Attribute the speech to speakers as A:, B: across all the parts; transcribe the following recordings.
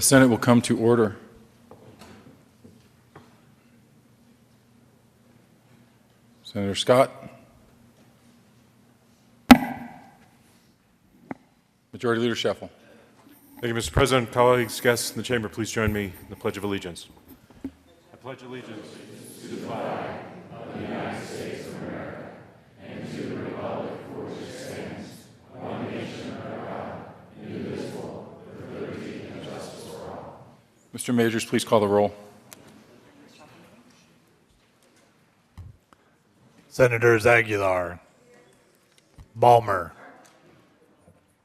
A: Senate will come to order. Senator Scott. Majority Leader Scheffel.
B: Thank you, Mr. President. Colleagues, guests in the chamber, please join me in the Pledge of Allegiance. I pledge allegiance to the flag of the United States of America and to the republic for which it stands, one nation under God, indivisible, with liberty and justice for all.
A: Mr. Majors, please call the roll.
C: Senators Aguilar, Balmer,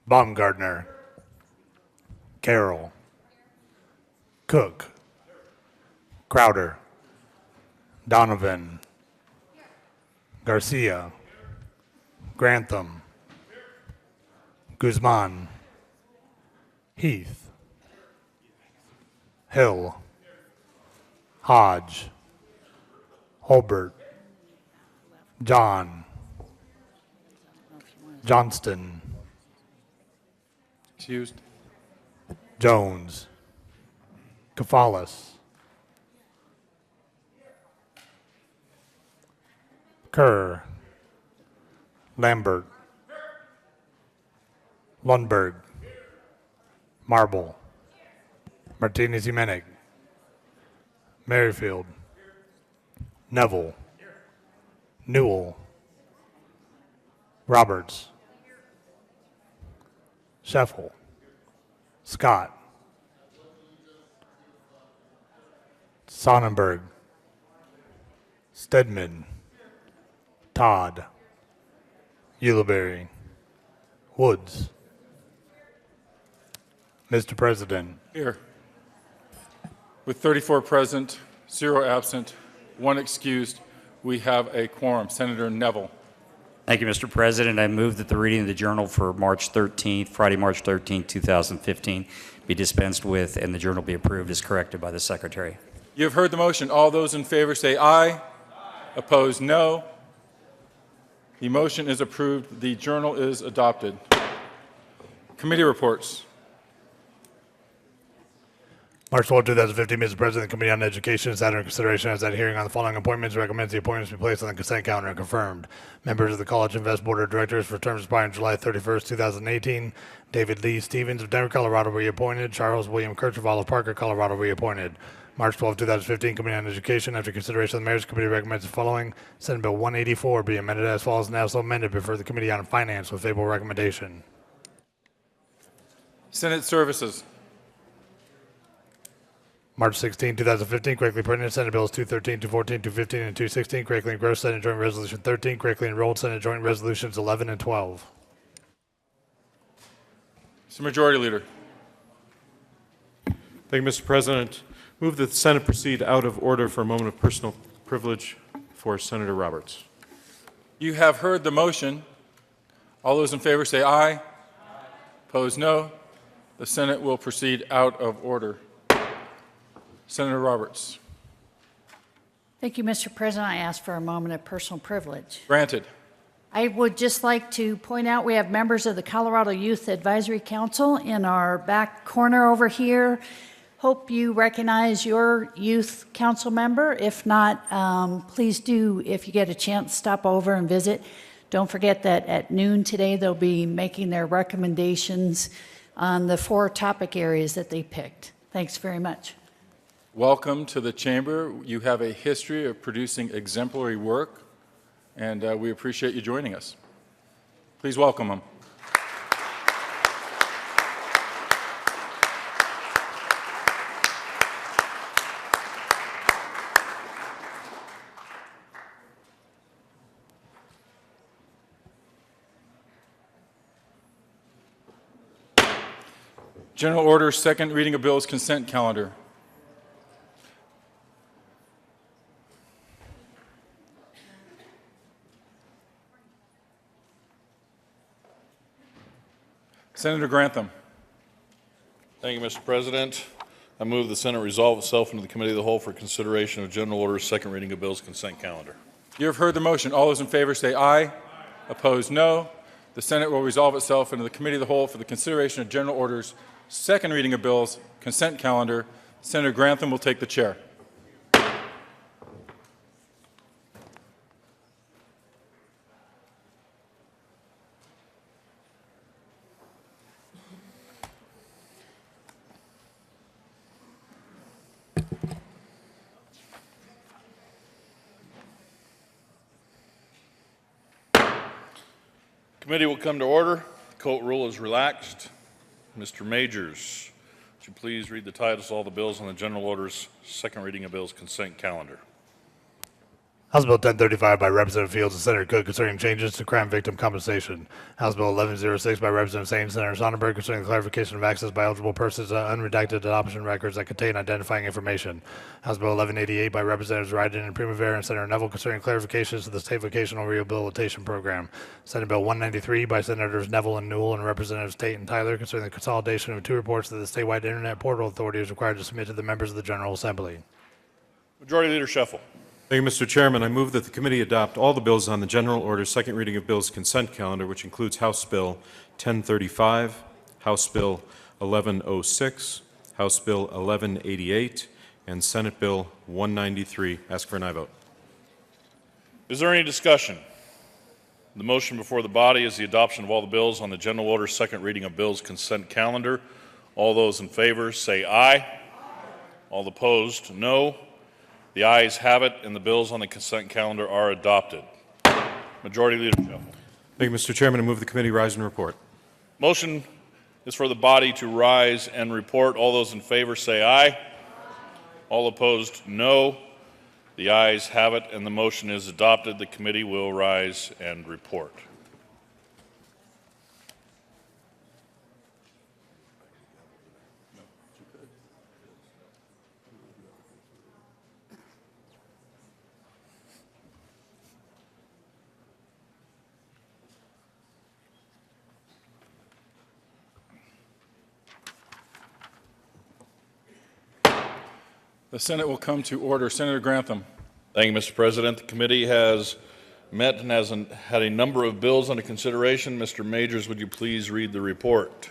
C: Baumgartner, Carroll, Cook, Crowder, Donovan, Garcia, Grantham, Guzman, Heath, Hill, Hodge, Holbert, John, Johnston,
A: Excused.
C: Jones, Kafalis, Kerr, Lambert, Lundberg, Marble, Martinez Jimenez, Merrifield, Neville, Newell, Roberts, Scheffel, Scott, Sonnenberg, Stedman, Todd, Ulibarri, Woods. Mr. President.
A: Here. With 34 present, 0 absent, 1 excused, we have a quorum. Senator Neville.
D: Thank you, Mr. President. I move that the reading of the journal for March 13th, Friday, March 13th, 2015, be dispensed with and the journal be approved as corrected by the Secretary.
A: You have heard the motion. All those in favor say aye. Aye. Opposed, no. The motion is approved. The journal is adopted. Committee reports.
C: March 12, 2015, Mr. President, the Committee on Education is under consideration as that hearing on the following appointments. Recommends the appointments be placed on the consent calendar and confirmed. Members of the College Invest Board of Directors for terms expiring July 31st, 2018. David Lee Stevens of Denver, Colorado, reappointed. Charles William Kirchhoff of Parker, Colorado, reappointed. March 12, 2015, Committee on Education, after consideration of the Mayor's Committee, recommends the following. Senate Bill 184 be amended as follows and also amended before the Committee on Finance with favorable recommendation.
A: Senate Services.
C: March 16, 2015, correctly printed, Senate Bills 213, 214, 215, and 216, correctly engrossed, Senate Joint Resolution 13, correctly enrolled, Senate Joint Resolutions 11 and 12.
A: Mr. Majority Leader.
B: Thank you, Mr. President. Move that the Senate proceed out of order for a moment of personal privilege for Senator Roberts.
A: You have heard the motion. All those in favor say aye. Aye. Opposed, no. The Senate will proceed out of order. Senator Roberts.
E: Thank you, Mr. President. I ask for a moment of personal privilege.
A: Granted.
E: I would just like to point out we have members of the Colorado Youth Advisory Council in our back corner over here. Hope you recognize your youth council member. If not, please do, if you get a chance, stop over and visit. Don't forget that at noon today, they'll be making their recommendations on the 4 topic areas that they picked. Thanks very much.
A: Welcome to the Chamber. You have a history of producing exemplary work, and we appreciate you joining us. Please welcome them. General Order, second reading of bills, consent calendar. Senator Grantham.
F: Thank you, Mr. President. I move the Senate resolve itself into the Committee of the Whole for consideration of General Order's second reading of bills consent calendar.
A: You have heard the motion. All those in favor say aye. Aye. Opposed, no. The Senate will resolve itself into the Committee of the Whole for the consideration of General Orders second reading of bills, consent calendar. Senator Grantham will take the chair.
F: Committee will come to order. Court rule is relaxed. Mr. Majors, would you please read the titles of all the bills on the general orders, second reading of bills, consent calendar?
C: House Bill 1035 by Representative Fields and Senator Cook concerning changes to crime victim compensation. House Bill 1106 by Representative Sane and Senator Sonnenberg concerning the clarification of access by eligible persons to unredacted adoption records that contain identifying information. House Bill 1188 by Representatives Ryden and Primavera and Senator Neville concerning clarifications to the State Vocational Rehabilitation Program. Senate Bill 193 by Senators Neville and Newell and Representatives Tate and Tyler concerning the consolidation of 2 reports that the statewide Internet Portal Authority is required to submit to the members of the General Assembly.
F: Majority Leader Scheffel.
B: Thank you, Mr. Chairman. I move that the committee adopt all the bills on the general order second reading of bills consent calendar, which includes House Bill 1035, House Bill 1106, House Bill 1188, and Senate Bill 193. Ask for an aye vote.
F: Is there any discussion? The motion before the body is the adoption of all the bills on the general order second reading of bills consent calendar. All those in favor say aye. All opposed, no. The ayes have it, and the bills on the consent calendar are adopted. Majority Leader Scheffel.
B: Thank you, Mr. Chairman. I move the committee rise and report.
F: Motion is for the body to rise and report. All those in favor say aye. All opposed, no. The ayes have it, and the motion is adopted. The committee will rise and report.
A: The Senate will come to order. Senator Grantham.
F: Thank you, Mr. President. The committee has met and has had a number of bills under consideration. Mr. Majors, would you please read the report?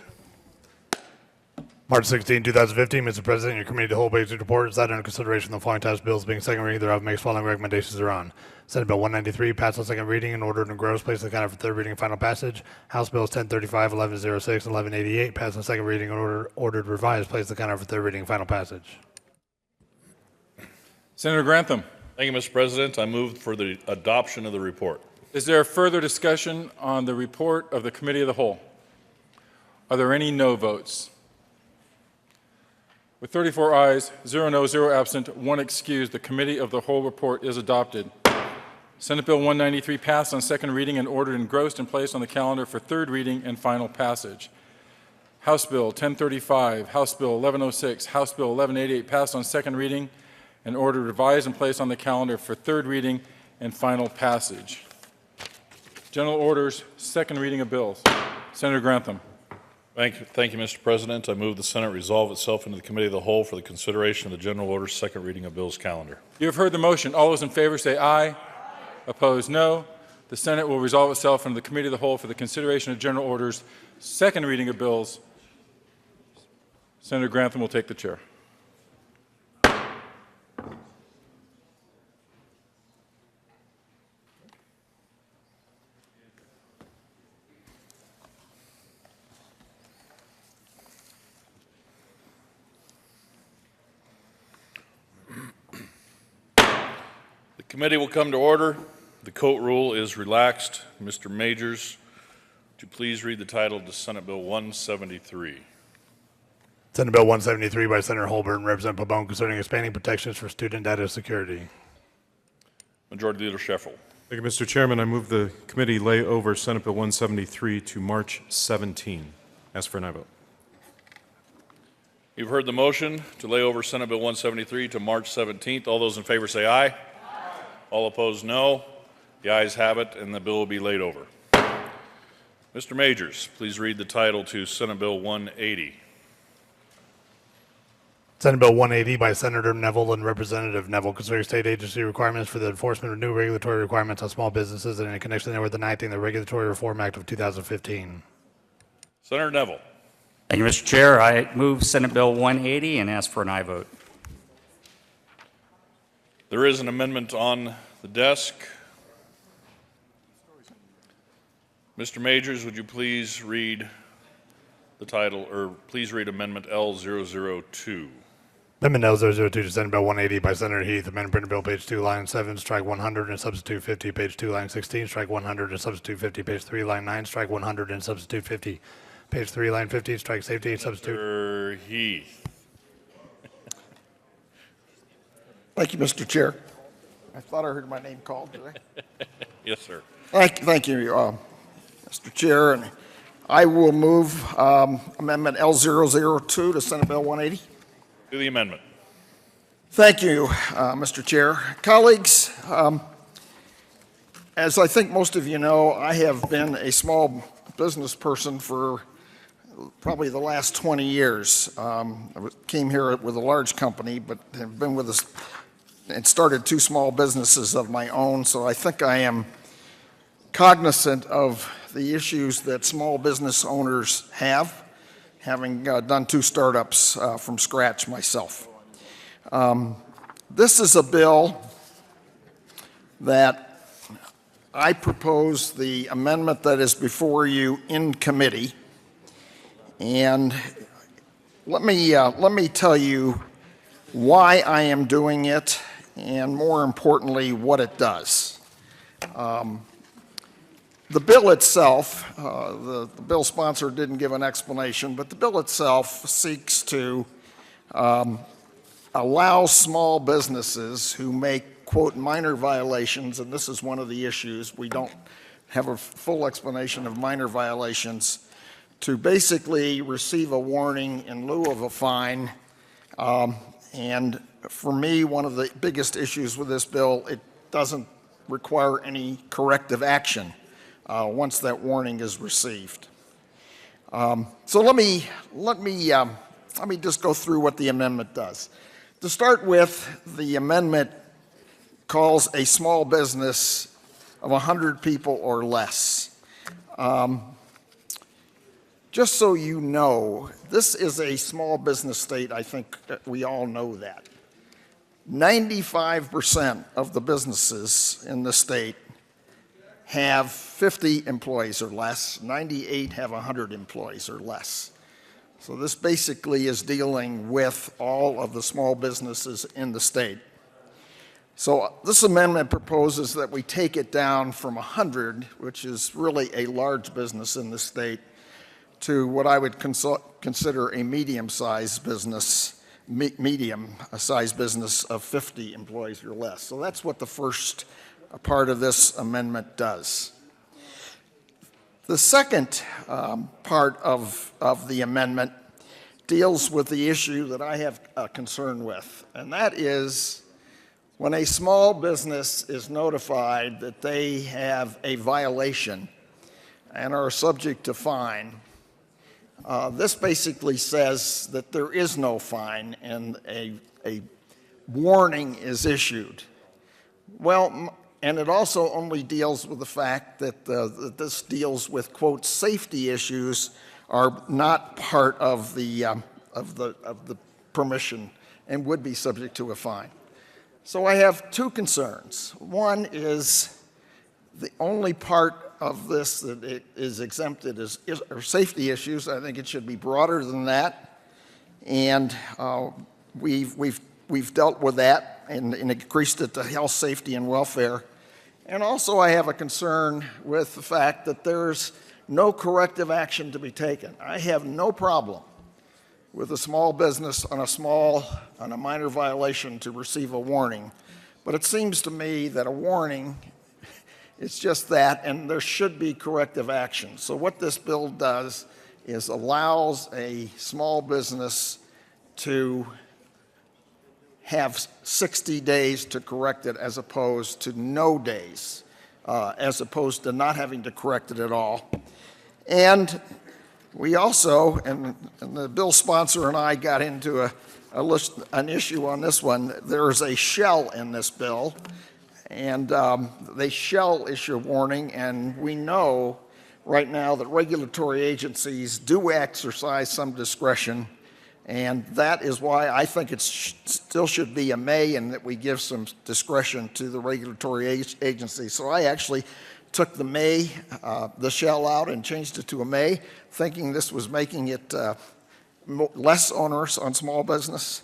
C: March 16, 2015, Mr. President, your committee to hold basic report is that under consideration the following types of bills being second reading thereof makes following recommendations thereon. Senate Bill 193 passed on second reading and ordered in gross placed on the counter for third reading and final passage. House Bills 1035, 1106, and 1188 passed on second reading and ordered revised placed on the counter for third reading and final passage.
A: Senator Grantham.
F: Thank you, Mr. President. I move for the adoption of the report.
A: Is there further discussion on the report of the Committee of the Whole? Are there any no votes? With 34 ayes, 0 no, 0 absent, 1 excused, the Committee of the Whole report is adopted. Senate Bill 193 passed on second reading and ordered engrossed and placed on the calendar for third reading and final passage. House Bill 1035, House Bill 1106, House Bill 1188 passed on second reading and ordered revised and placed on the calendar for third reading and final passage. General orders, second reading of bills. Senator Grantham.
F: Thank you, Mr. President. I move the Senate resolve itself into the Committee of the Whole for the consideration of the general orders second reading of bills calendar.
A: You have heard the motion. All those in favor say aye. Opposed, no. The Senate will resolve itself into the Committee of the Whole for the consideration of general orders second reading of bills. Senator Grantham will take the chair.
F: The committee will come to order. The court rule is relaxed. Mr. Majors, would you please read the title to Senate Bill 173?
C: Senate Bill 173 by Senator Holbert and Representative Pabon concerning expanding protections for student data security.
F: Majority Leader Scheffel.
B: Thank you, Mr. Chairman. I move the committee lay over Senate Bill 173 to March 17. Ask for an aye vote.
F: You've heard the motion to lay over Senate Bill 173 to March 17th. All those in favor say aye. All opposed, no. The ayes have it, and the bill will be laid over. Mr. Majors, please read the title to Senate Bill 180.
C: Senate Bill 180 by Senator Neville and Representative Neville concerning state agency requirements for the enforcement of new regulatory requirements on small businesses and in connection with enacting the Regulatory Reform Act of 2015.
F: Senator Neville.
D: Thank you, Mr. Chair. I move Senate Bill 180 and ask for an aye vote.
F: There is an amendment on the desk. Mr. Majors, would you please read the title, or please read Amendment L002.
C: Amendment L002 to Senate Bill 180 by Senator Heath, amend printed bill page 2, line 7, strike 100 and substitute 50, page 2, line 16, strike 100 and substitute 50, page 3, line 9, strike 100 and substitute 50, page 3, line 15, strike safety and substitute.
F: Mr. Heath.
G: Thank you, Mr. Chair. I thought I heard my name called, did I?
F: Yes, sir.
G: Thank you, Mr. Chair, and I will move Amendment L002 to Senate Bill 180.
F: To the amendment.
G: Thank you, Mr. Chair. Colleagues, as I think most of you know, I have been a small business person for probably the last 20 years. Came here with a large company, but have been with us and started 2 small businesses of my own, so I think I am cognizant of the issues that small business owners have, having done 2 startups from scratch myself. This is a bill that I propose the amendment that is before you in committee, and let me tell you why I am doing it, and more importantly, what it does. The bill itself, the bill sponsor didn't give an explanation, but the bill itself seeks to allow small businesses who make, quote, minor violations, and this is one of the issues, we don't have a full explanation of minor violations, to basically receive a warning in lieu of a fine. And for me, one of the biggest issues with this bill, it doesn't require any corrective action once that warning is received. So let me just go through what the amendment does. To start with, the amendment calls a small business of 100 people or less. Just so you know, this is a small business state. I think that we all know that. 95% of the businesses in the state have 50 employees or less. 98 have 100 employees or less. So this basically is dealing with all of the small businesses in the state. So this amendment proposes that we take it down from 100, which is really a large business in the state, to what I would consider a medium-sized business, medium-sized business of 50 employees or less. So that's what the first part of this amendment does. The second part of the amendment deals with the issue that I have a concern with, and that is when a small business is notified that they have a violation and are subject to fine. This basically says that there is no fine and a warning is issued. Well, and it also only deals with the fact that this deals with, quote, safety issues are not part of the permission and would be subject to a fine. So I have 2 concerns. One is the only part of this that it is exempted are safety issues. I think it should be broader than that, and we've dealt with that and increased it to health, safety, and welfare. And also I have a concern with the fact that there's no corrective action to be taken. I have no problem with a small business on a minor violation to receive a warning, but it seems to me that a warning is just that, and there should be corrective action. So what this bill does is allows a small business to have 60 days to correct it as opposed to no days, as opposed to not having to correct it at all. And we also, and the bill sponsor and I got into an issue on this one, there is a shall in this bill, and they shall issue a warning, and we know right now that regulatory agencies do exercise some discretion, and that is why I think it still should be a may, and that we give some discretion to the regulatory agencies. So I actually took the may, the shall out, and changed it to a may, thinking this was making it less onerous on small business.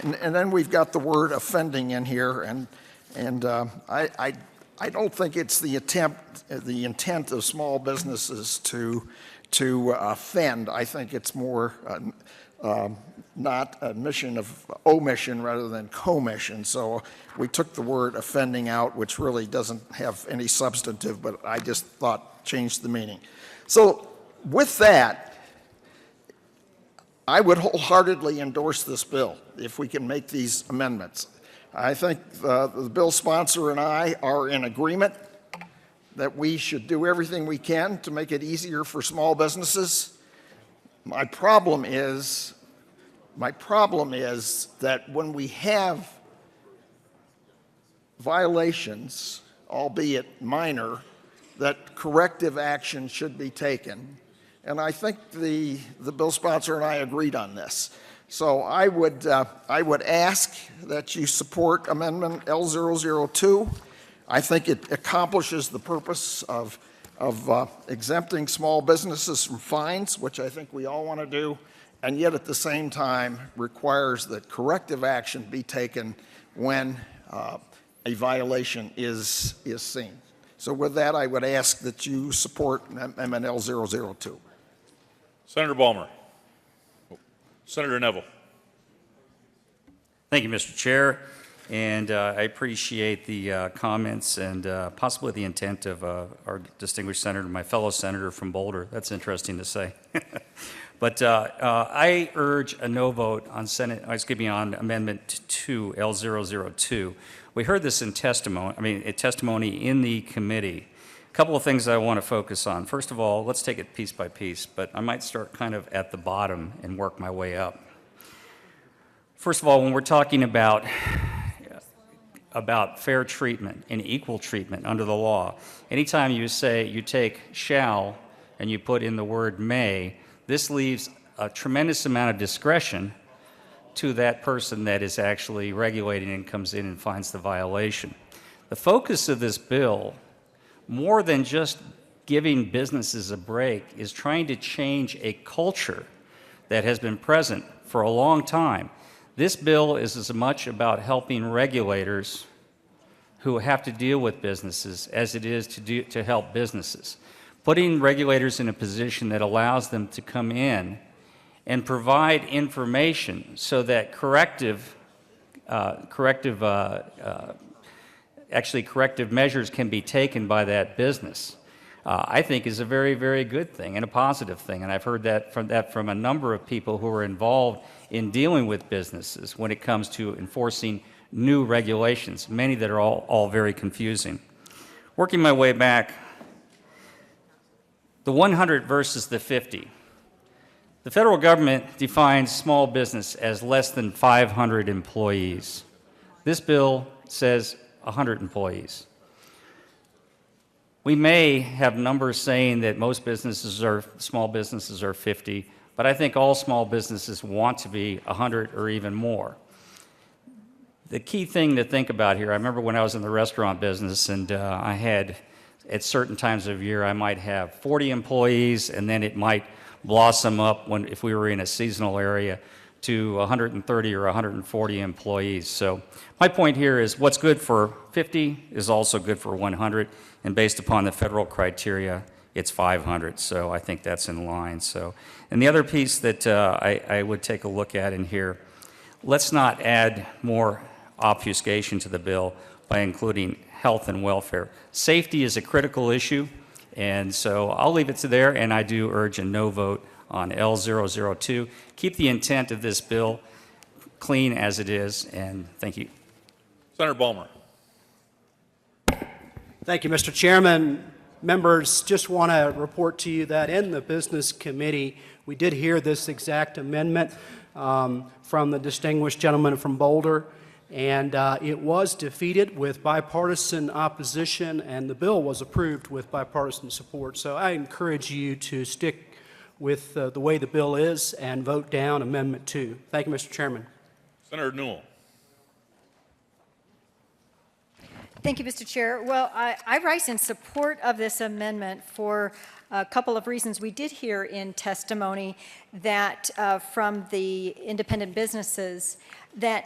G: And then we've got the word offending in here, and I don't think it's the intent of small businesses to offend. I think it's more not a mission of omission rather than commission. So we took the word offending out, which really doesn't have any substantive, but I just thought changed the meaning. So with that, I would wholeheartedly endorse this bill if we can make these amendments. I think the bill sponsor and I are in agreement that we should do everything we can to make it easier for small businesses. My problem is that when we have violations, albeit minor, that corrective action should be taken. And I think the bill sponsor and I agreed on this. So I would ask that you support Amendment L002. I think it accomplishes the purpose of exempting small businesses from fines, which I think we all want to do, and yet at the same time requires that corrective action be taken when a violation is seen. So with that, I would ask that you support Amendment L002.
F: Senator Balmer. Senator Neville.
D: Thank you, Mr. Chair, and I appreciate the comments and possibly the intent of our distinguished senator, my fellow senator from Boulder. That's interesting to say. But I urge a no vote on on Amendment 2, L002. We heard this in testimony in the committee. A couple of things I want to focus on. First of all, let's take it piece by piece, but I might start kind of at the bottom and work my way up. First of all, when we're talking about fair treatment and equal treatment under the law, anytime you say you take shall and you put in the word may, this leaves a tremendous amount of discretion to that person that is actually regulating and comes in and finds the violation. The focus of this bill, more than just giving businesses a break, is trying to change a culture that has been present for a long time. This bill is as much about helping regulators who have to deal with businesses as it is to help businesses. Putting regulators in a position that allows them to come in and provide information so that corrective measures can be taken by that business, I think is a very, very good thing and a positive thing. And I've heard that from a number of people who are involved in dealing with businesses when it comes to enforcing new regulations, many that are all very confusing. Working my way back, the 100 versus the 50. The federal government defines small business as less than 500 employees. This bill says 100 employees. We may have numbers saying that small businesses are 50, but I think all small businesses want to be 100 or even more. The key thing to think about here, I remember when I was in the restaurant business and I had, at certain times of year, I might have 40 employees, and then it might blossom up if we were in a seasonal area to 130 or 140 employees. So my point here is what's good for 50 is also good for 100, and based upon the federal criteria, it's 500. So I think that's in line. So, and the other piece that I would take a look at in here, let's not add more obfuscation to the bill by including health and welfare. Safety is a critical issue, and so I'll leave it to there, and I do urge a no vote on L002. Keep the intent of this bill clean as it is, and thank you.
F: Senator Balmer.
H: Thank you, Mr. Chairman. Members, just want to report to you that in the Business Committee, we did hear this exact amendment from the distinguished gentleman from Boulder, and it was defeated with bipartisan opposition, and the bill was approved with bipartisan support. So I encourage you to stick with the way the bill is and vote down Amendment 2. Thank you, Mr. Chairman.
F: Senator Newell.
I: Thank you, Mr. Chair. Well, I rise in support of this amendment for a couple of reasons. We did hear in testimony that from the independent businesses that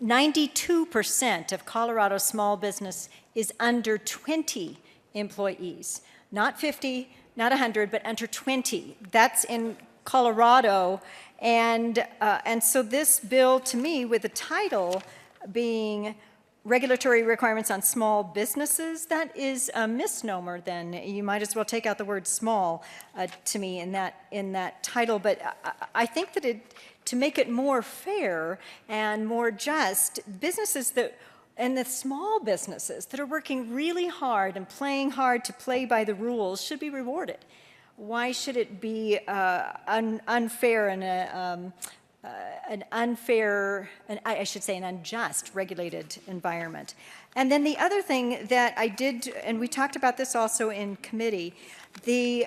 I: 92% of Colorado small business is under 20 employees, not 50, not 100, but under 20. That's in Colorado, and so this bill, to me, with the title being regulatory requirements on small businesses, that is a misnomer. Then you might as well take out the word small to me in that title. But I think that to make it more fair and more just, businesses and the small businesses that are working really hard and playing hard to play by the rules should be rewarded. Why should it be unfair and an unfair, I should say an unjust regulated environment? And then the other thing that I did, and we talked about this also in committee, the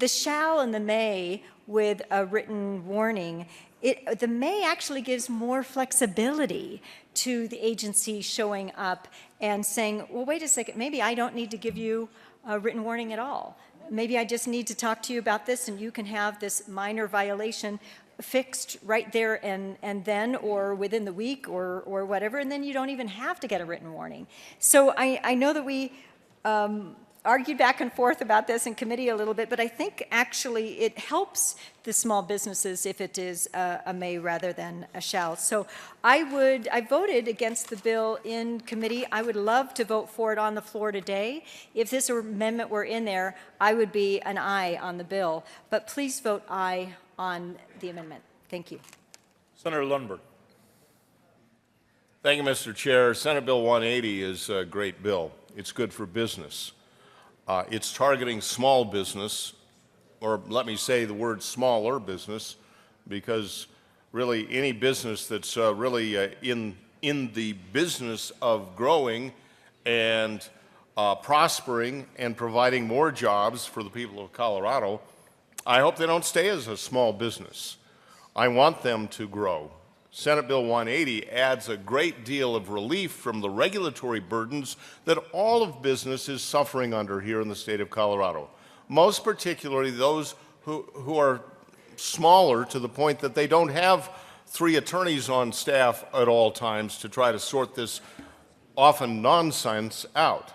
I: shall and the may with a written warning, the may actually gives more flexibility to the agency showing up and saying, well, wait a second, maybe I don't need to give you a written warning at all. Maybe I just need to talk to you about this, and you can have this minor violation fixed right there and then, or within the week, or whatever, and then you don't even have to get a written warning. So I know that we argued back and forth about this in committee a little bit, but I think actually it helps the small businesses if it is a may rather than a shall. So I voted against the bill in committee. I would love to vote for it on the floor today. If this amendment were in there, I would be an aye on the bill. But please vote aye on the amendment. Thank you.
F: Senator Lundberg.
J: Thank you, Mr. Chair. Senate Bill 180 is a great bill. It's good for business. It's targeting small business, or let me say the word smaller business, because really any business that's really in the business of growing and prospering and providing more jobs for the people of Colorado, I hope they don't stay as a small business. I want them to grow. Senate Bill 180 adds a great deal of relief from the regulatory burdens that all of business is suffering under here in the state of Colorado, most particularly those who are smaller to the point that they don't have 3 attorneys on staff at all times to try to sort this often nonsense out.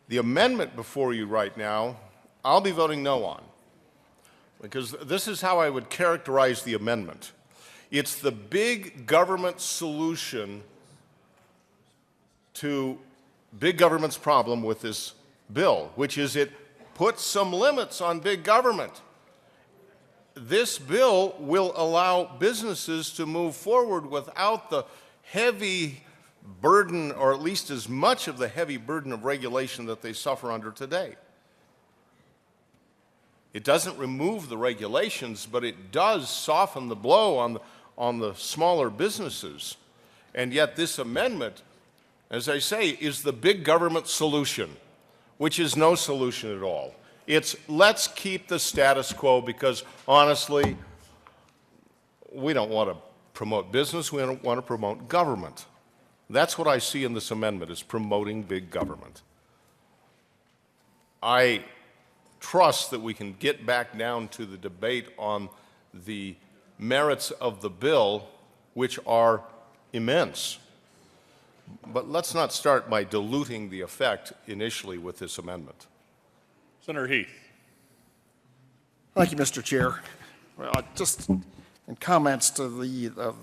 J: The amendment before you right now, I'll be voting no on, because this is how I would characterize the amendment. It's the big government solution to big government's problem with this bill, which is it puts some limits on big government. This bill will allow businesses to move forward without the heavy burden, or at least as much of the heavy burden of regulation that they suffer under today. It doesn't remove the regulations, but it does soften the blow on the smaller businesses. And yet this amendment, as I say, is the big government solution, which is no solution at all. It's let's keep the status quo, because honestly, we don't want to promote business, we don't want to promote government. That's what I see in this amendment, is promoting big government. I trust that we can get back down to the debate on the merits of the bill, which are immense. But let's not start by diluting the effect initially with this amendment.
F: Senator Heath.
G: Thank you, Mr. Chair. Well, just in comments to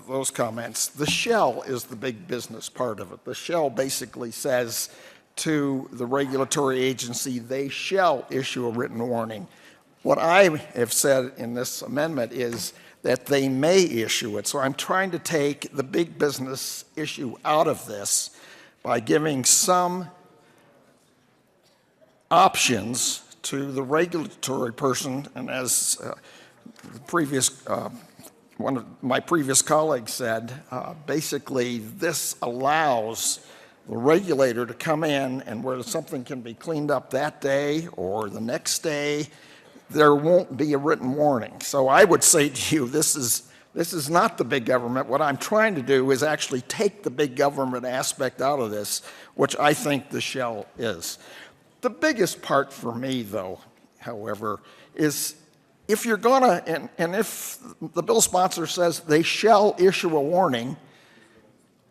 G: those comments, the shall is the big business part of it. The shall basically says to the regulatory agency, they shall issue a written warning. What I have said in this amendment is that they may issue it. So I'm trying to take the big business issue out of this by giving some options to the regulatory person, and as the previous one of my previous colleagues said, basically this allows the regulator to come in, and where something can be cleaned up that day or the next day, there won't be a written warning. So I would say to you, this is not the big government. What I'm trying to do is actually take the big government aspect out of this, which I think the shall is. The biggest part for me, though, however, is if you're gonna, and if the bill sponsor says they shall issue a warning,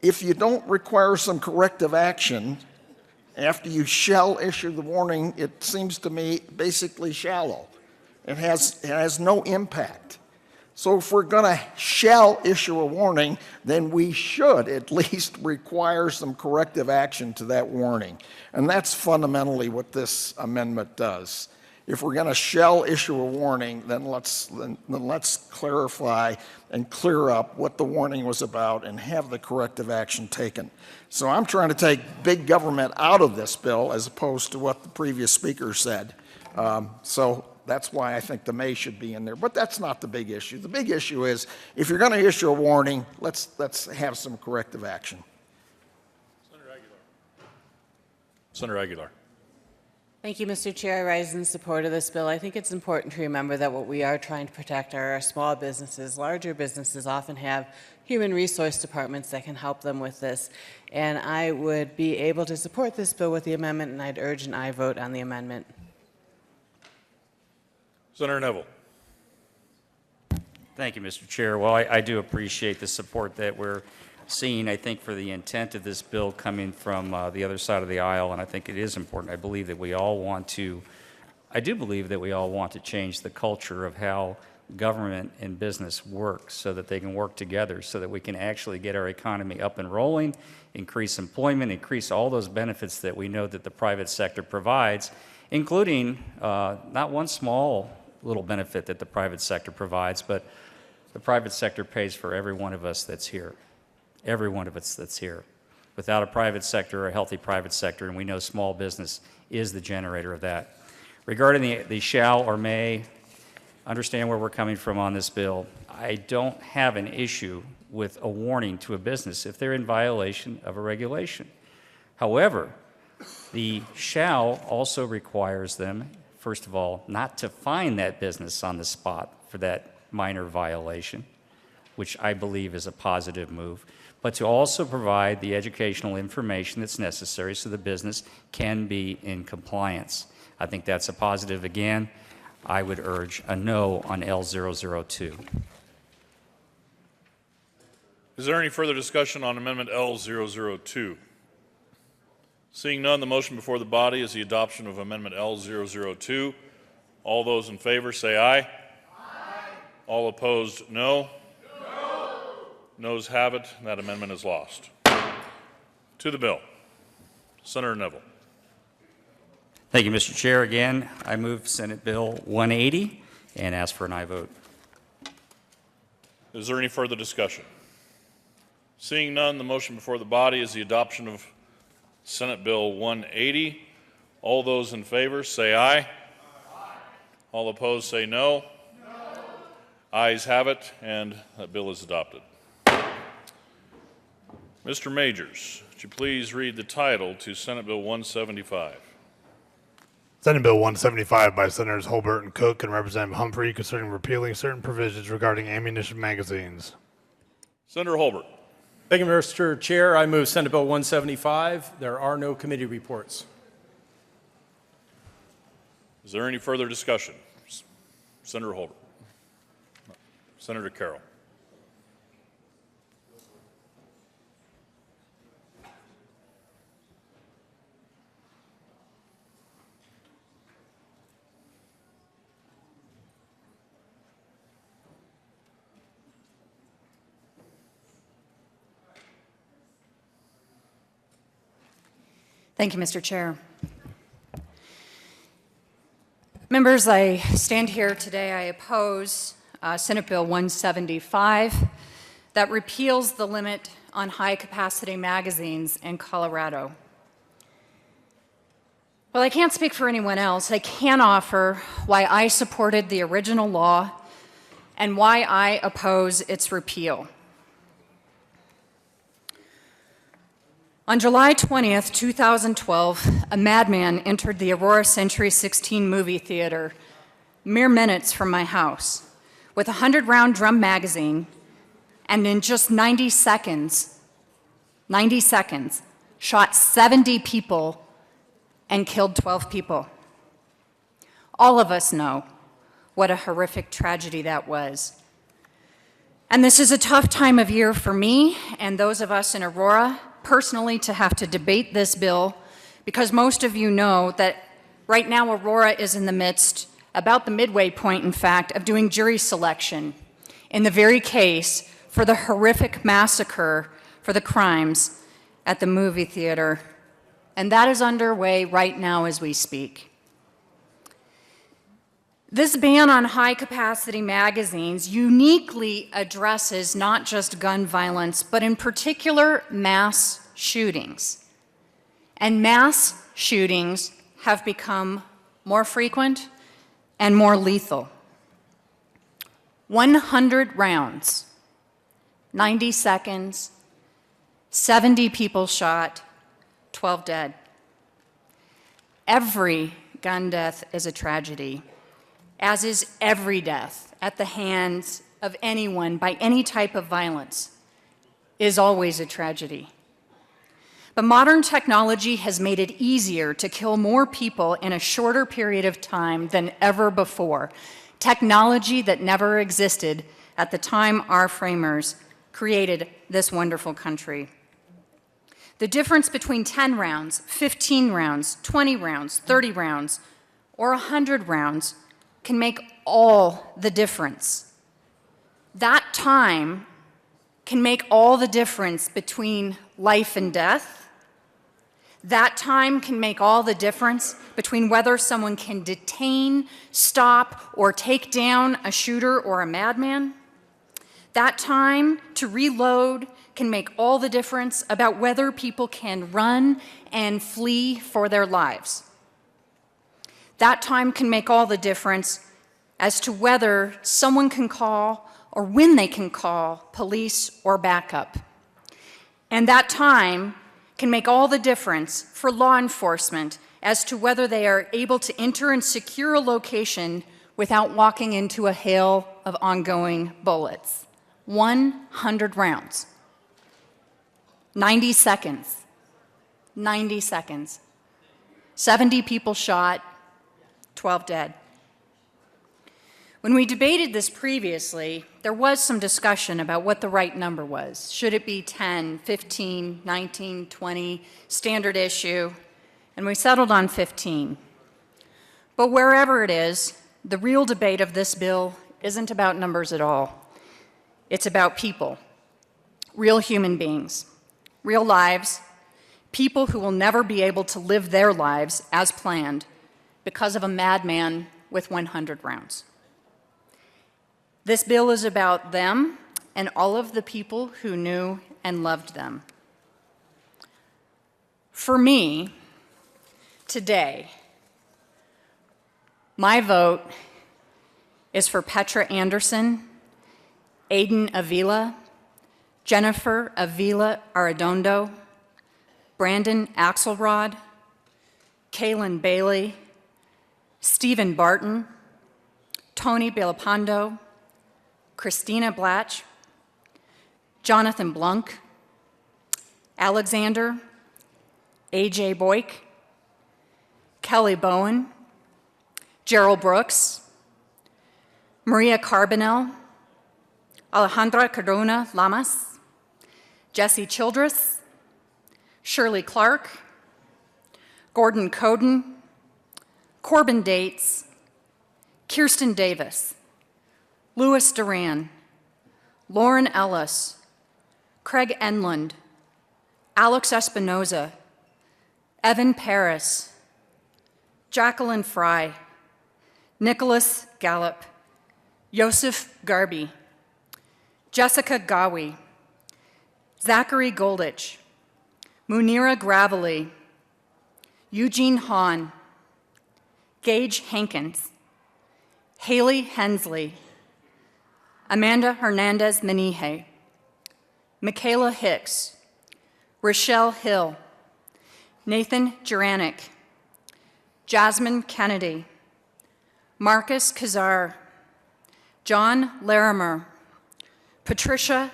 G: if you don't require some corrective action after you shall issue the warning, it seems to me basically shallow. It has no impact. So if we're going to shall issue a warning, then we should at least require some corrective action to that warning. And that's fundamentally what this amendment does. If we're going to shall issue a warning, then let's clarify and clear up what the warning was about and have the corrective action taken. So I'm trying to take big government out of this bill as opposed to what the previous speaker said. So that's why I think the may should be in there. But that's not the big issue. The big issue is if you're going to issue a warning, let's have some corrective action.
F: Senator Aguilar.
K: Thank you, Mr. Chair. I rise in support of this bill. I think it's important to remember that what we are trying to protect are our small businesses. Larger businesses often have human resource departments that can help them with this. And I would be able to support this bill with the amendment, and I'd urge an aye vote on the amendment.
F: Senator Neville.
D: Thank you, Mr. Chair. Well, I do appreciate the support that we're seeing, I think, for the intent of this bill coming from the other side of the aisle, and I think it is important. I do believe that we all want to change the culture of how government and business work so that they can work together, so that we can actually get our economy up and rolling, increase employment, increase all those benefits that we know that the private sector provides, including not one small little benefit that the private sector provides, but the private sector pays for every one of us that's here. Every one of us that's here. Without a private sector, a healthy private sector, and we know small business is the generator of that. Regarding the shall or may, understand where we're coming from on this bill. I don't have an issue with a warning to a business if they're in violation of a regulation. However, the shall also requires them, first of all, not to fine that business on the spot for that minor violation, which I believe is a positive move, but to also provide the educational information that's necessary so the business can be in compliance. I think that's a positive. Again, I would urge a no on L002.
F: Is there any further discussion on Amendment L002? Seeing none, the motion before the body is the adoption of Amendment L002. All those in favor say aye. Aye. All opposed, no. No. Noes have it. That amendment is lost. To the bill. Senator Neville.
D: Thank you, Mr. Chair. Again, I move Senate Bill 180 and ask for an aye vote.
F: Is there any further discussion? Seeing none, the motion before the body is the adoption of Senate Bill 180. All those in favor say aye. Aye. All opposed say no. No. Ayes have it, and that bill is adopted. Mr. Majors, would you please read the title to Senate Bill 175?
C: Senate Bill 175 by Senators Holbert and Cook and Representative Humphrey concerning repealing certain provisions regarding ammunition magazines.
F: Senator Holbert.
L: Thank you, Mr. Chair. I move Senate Bill 175. There are no committee reports.
F: Is there any further discussion? Senator Holbert. Senator Carroll.
M: Thank you, Mr. Chair. Members, I stand here today, I oppose Senate Bill 175 that repeals the limit on high-capacity magazines in Colorado. Well, I can't speak for anyone else. I can offer why I supported the original law and why I oppose its repeal. On July 20th, 2012, a madman entered the Aurora Century 16 movie theater mere minutes from my house with a 100-round drum magazine, and in just 90 seconds, shot 70 people and killed 12 people. All of us know what a horrific tragedy that was. And this is a tough time of year for me and those of us in Aurora personally to have to debate this bill, because most of you know that right now Aurora is in the midst, about the midway point in fact, of doing jury selection in the very case for the horrific massacre for the crimes at the movie theater. And that is underway right now as we speak. This ban on high-capacity magazines uniquely addresses not just gun violence, but in particular mass shootings. And mass shootings have become more frequent and more lethal. 100 rounds, 90 seconds, 70 people shot, 12 dead. Every gun death is a tragedy, as is every death at the hands of anyone by any type of violence is always a tragedy. But modern technology has made it easier to kill more people in a shorter period of time than ever before, technology that never existed at the time our framers created this wonderful country. The difference between 10 rounds, 15 rounds, 20 rounds, 30 rounds, or 100 rounds can make all the difference. That time can make all the difference between life and death. That time can make all the difference between whether someone can detain, stop, or take down a shooter or a madman. That time to reload can make all the difference about whether people can run and flee for their lives. That time can make all the difference as to whether someone can call or when they can call police or backup. And that time can make all the difference for law enforcement as to whether they are able to enter and secure a location without walking into a hail of ongoing bullets. 100 rounds. 90 seconds. 90 seconds. 70 people shot, 12 dead. When we debated this previously, there was some discussion about what the right number was. Should it be 10, 15, 19, 20, standard issue? And we settled on 15. But wherever it is, the real debate of this bill isn't about numbers at all. It's about people, real human beings, real lives, people who will never be able to live their lives as planned because of a madman with 100 rounds. This bill is about them and all of the people who knew and loved them. For me, today, my vote is for Petra Anderson, Aiden Avila, Jennifer Avila Arredondo, Brandon Axelrod, Kaylin Bailey, Stephen Barton, Tony Belapando, Christina Blatch, Jonathan Blunk, Alexander, A.J. Boyk, Kelly Bowen, Gerald Brooks, Maria Carbonell, Alejandra Cardona Lamas, Jesse Childress, Shirley Clark, Gordon Coden, Corbin Dates, Kirsten Davis, Louis Duran, Lauren Ellis, Craig Enland, Alex Espinoza, Evan Paris, Jacqueline Fry, Nicholas Gallup, Yosef Garby, Jessica Gawi, Zachary Goldich, Munira Gravely, Eugene Hahn, Gage Hankins, Haley Hensley, Amanda Hernandez Menije, Michaela Hicks, Rochelle Hill, Nathan Juranic, Jasmine Kennedy, Marcus Kazar, John Larimer, Patricia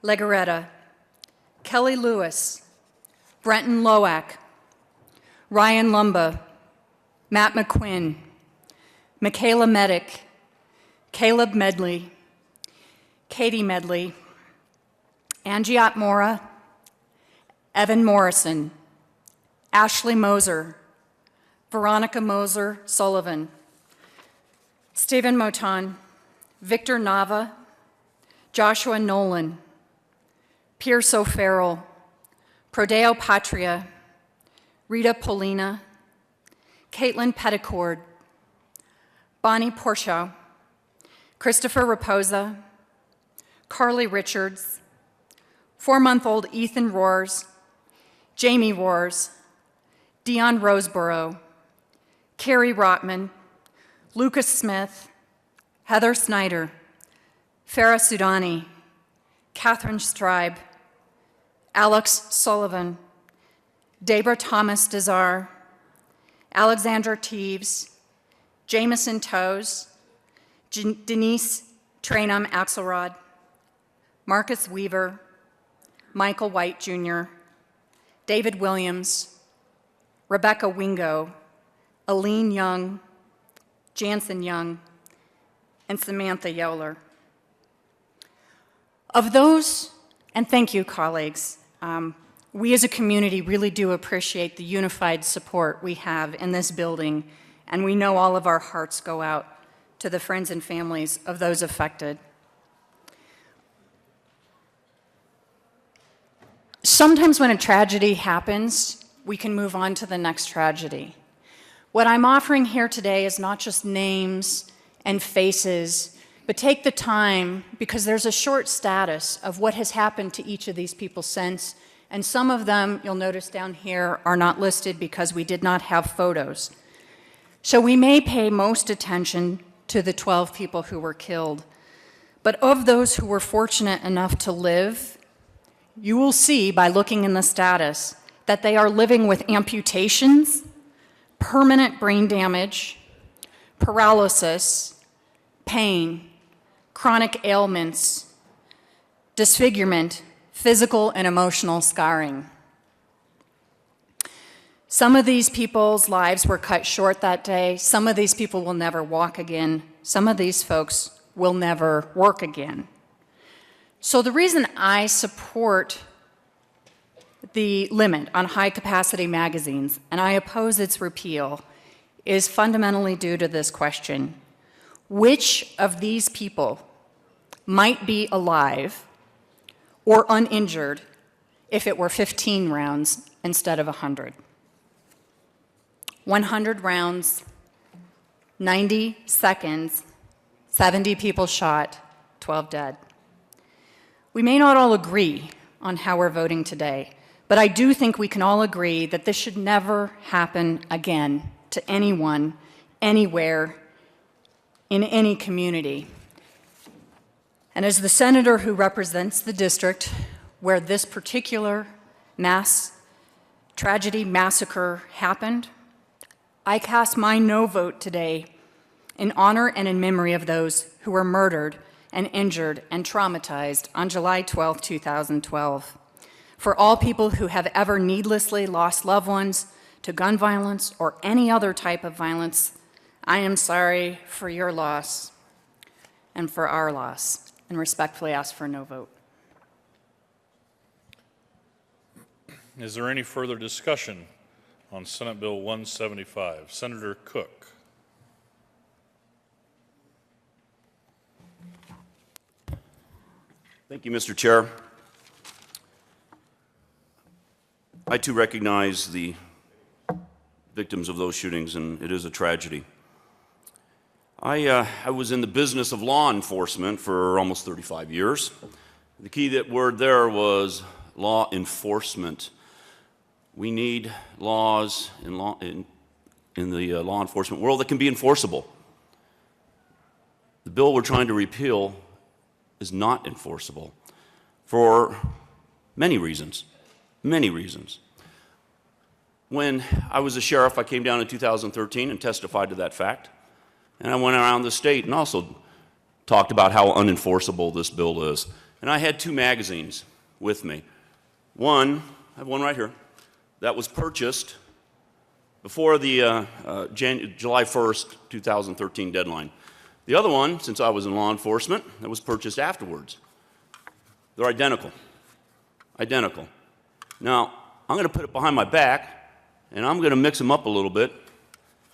M: Legaretta, Kelly Lewis, Brenton Loack, Ryan Lumba, Matt McQuinn, Michaela Medic, Caleb Medley, Katie Medley, Angiot Mora, Evan Morrison, Ashley Moser, Veronica Moser Sullivan, Stephen Moton, Victor Nava, Joshua Nolan, Pierce O'Farrell, Prodeo Patria, Rita Polina, Caitlin Petticord, Bonnie Porschow, Christopher Raposa, Carly Richards, 4-month-old Ethan Roars, Jamie Roars, Dion Roseborough, Carrie Rotman, Lucas Smith, Heather Snyder, Farah Sudani, Catherine Stribe, Alex Sullivan, Debra Thomas Desar, Alexandra Teves, Jameson Toes, Denise Trainum Axelrod, Marcus Weaver, Michael White Jr., David Williams, Rebecca Wingo, Aline Young, Jansen Young, and Samantha Yoler. Of those, and thank you, colleagues, we as a community really do appreciate the unified support we have in this building, and we know all of our hearts go out to the friends and families of those affected. Sometimes when a tragedy happens, we can move on to the next tragedy. What I'm offering here today is not just names and faces, but take the time, because there's a short status of what has happened to each of these people since, and some of them, you'll notice down here, are not listed because we did not have photos. So we may pay most attention to the 12 people who were killed, but of those who were fortunate enough to live, you will see by looking in the status that they are living with amputations, permanent brain damage, paralysis, pain, chronic ailments, disfigurement, physical and emotional scarring. Some of these people's lives were cut short that day. Some of these people will never walk again. Some of these folks will never work again. So the reason I support the limit on high-capacity magazines, and I oppose its repeal, is fundamentally due to this question. Which of these people might be alive or uninjured if it were 15 rounds instead of 100? 100 rounds, 90 seconds, 70 people shot, 12 dead. We may not all agree on how we're voting today, but I do think we can all agree that this should never happen again to anyone, anywhere, in any community. And as the senator who represents the district where this particular mass tragedy massacre happened, I cast my no vote today in honor and in memory of those who were murdered and injured and traumatized on July 12, 2012. For all people who have ever needlessly lost loved ones to gun violence or any other type of violence, I am sorry for your loss and for our loss, and respectfully ask for no vote.
F: Is there any further discussion on Senate Bill 175? Senator Cook.
N: Thank you, Mr. Chair. I too recognize the victims of those shootings, and it is a tragedy. I was in the business of law enforcement for almost 35 years. The key word there was law enforcement. We need laws in the law enforcement world that can be enforceable. The bill we're trying to repeal is not enforceable for many reasons. Many reasons. When I was a sheriff, I came down in 2013 and testified to that fact. And I went around the state and also talked about how unenforceable this bill is. And I had 2 magazines with me. One, I have one right here, that was purchased before the July 1st, 2013 deadline. The other one, since I was in law enforcement, that was purchased afterwards. They're identical. Identical. Now, I'm going to put it behind my back, and I'm going to mix them up a little bit.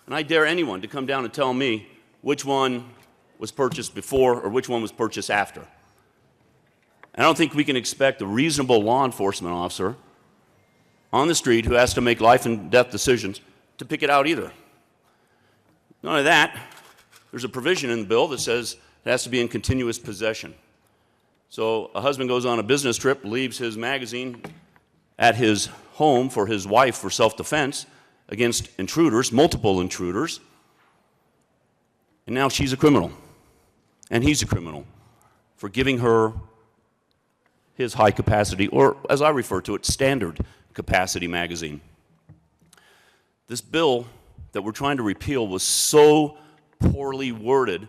N: And I dare anyone to come down and tell me which one was purchased before or which one was purchased after. I don't think we can expect a reasonable law enforcement officer on the street who has to make life and death decisions to pick it out either. Not only that, there's a provision in the bill that says it has to be in continuous possession. So a husband goes on a business trip, leaves his magazine at his home for his wife for self-defense against intruders, multiple intruders, and now she's a criminal, and he's a criminal for giving her his high capacity, or as I refer to it, standard capacity magazine. This bill that we're trying to repeal was so poorly worded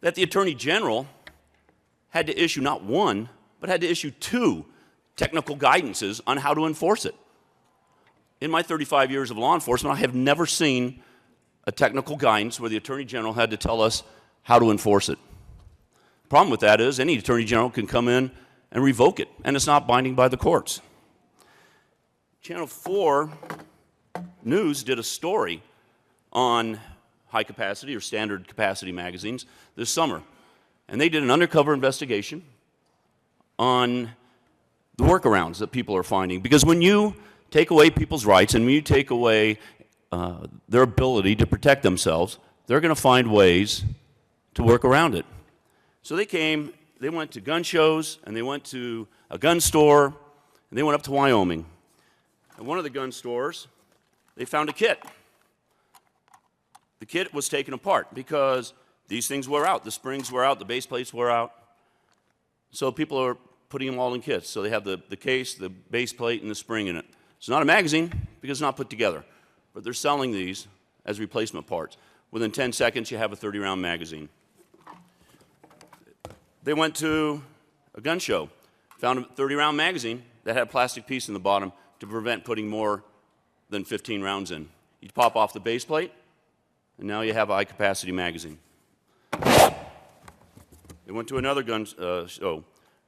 N: that the Attorney General had to issue not one, but had to issue 2 technical guidances on how to enforce it. In my 35 years of law enforcement, I have never seen a technical guidance where the Attorney General had to tell us how to enforce it. The problem with that is any Attorney General can come in and revoke it, and it's not binding by the courts. Channel 4 News did a story on high capacity or standard capacity magazines this summer, and they did an undercover investigation on the workarounds that people are finding. Because when you take away people's rights and when you take away their ability to protect themselves, they're going to find ways to work around it. So they went to gun shows, and they went to a gun store, and they went up to Wyoming. At one of the gun stores, they found a kit. The kit was taken apart because these things wear out. The springs wear out, the base plates wear out. So people are putting them all in kits. So they have the case, the base plate, and the spring in it. It's not a magazine because it's not put together, but they're selling these as replacement parts. Within 10 seconds, you have a 30-round magazine. They went to a gun show, found a 30-round magazine that had a plastic piece in the bottom to prevent putting more than 15 rounds in. You pop off the base plate, and now you have a high-capacity magazine. They went to another gun show,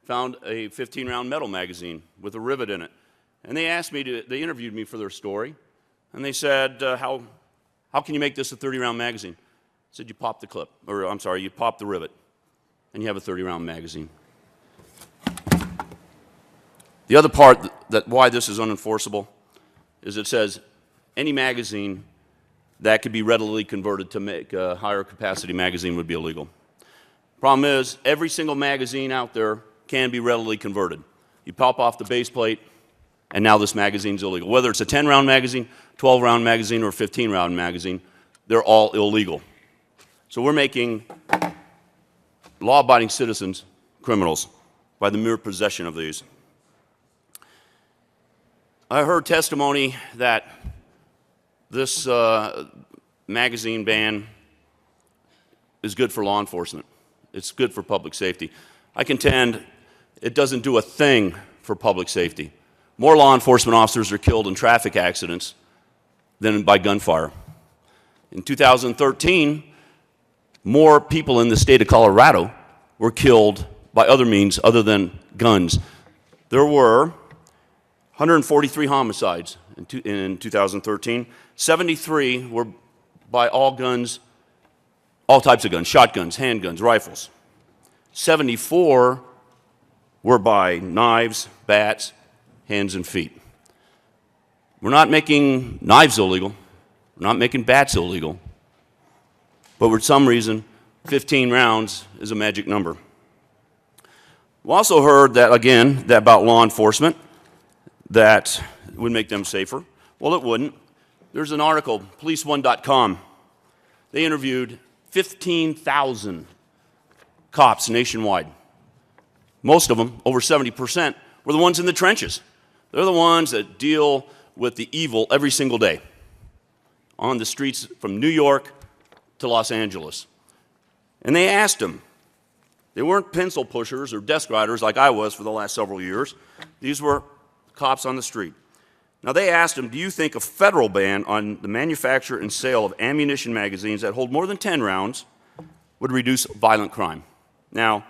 N: found a 15-round metal magazine with a rivet in it. And they asked me they interviewed me for their story, and they said, how can you make this a 30-round magazine? I said, you pop the clip, or I'm sorry, you pop the rivet, and you have a 30-round magazine. The other part that why this is unenforceable is it says any magazine that could be readily converted to make a higher capacity magazine would be illegal. Problem is, every single magazine out there can be readily converted. You pop off the base plate, and now this magazine's illegal. Whether it's a 10-round magazine, 12-round magazine, or a 15-round magazine, they're all illegal. So we're making law-abiding citizens criminals by the mere possession of these. I heard testimony that this magazine ban is good for law enforcement. It's good for public safety. I contend it doesn't do a thing for public safety. More law enforcement officers are killed in traffic accidents than by gunfire. In 2013, more people in the state of Colorado were killed by other means other than guns. There were 143 homicides in 2013. 73 were by all guns, all types of guns, shotguns, handguns, rifles. 74 were by knives, bats, hands, and feet. We're not making knives illegal. We're not making bats illegal. But for some reason, 15 rounds is a magic number. We also heard that, again, that about law enforcement, that would make them safer. Well, it wouldn't. There's an article, policeone.com. They interviewed 15,000 cops nationwide. most of them, over 70%, were the ones in the trenches. They're the ones that deal with the evil every single day on the streets from New York to Los Angeles. And they asked them. They weren't pencil pushers or desk riders like I was for the last several years. These were cops on the street. Now, they asked him, do you think a federal ban on the manufacture and sale of ammunition magazines that hold more than 10 rounds would reduce violent crime? Now,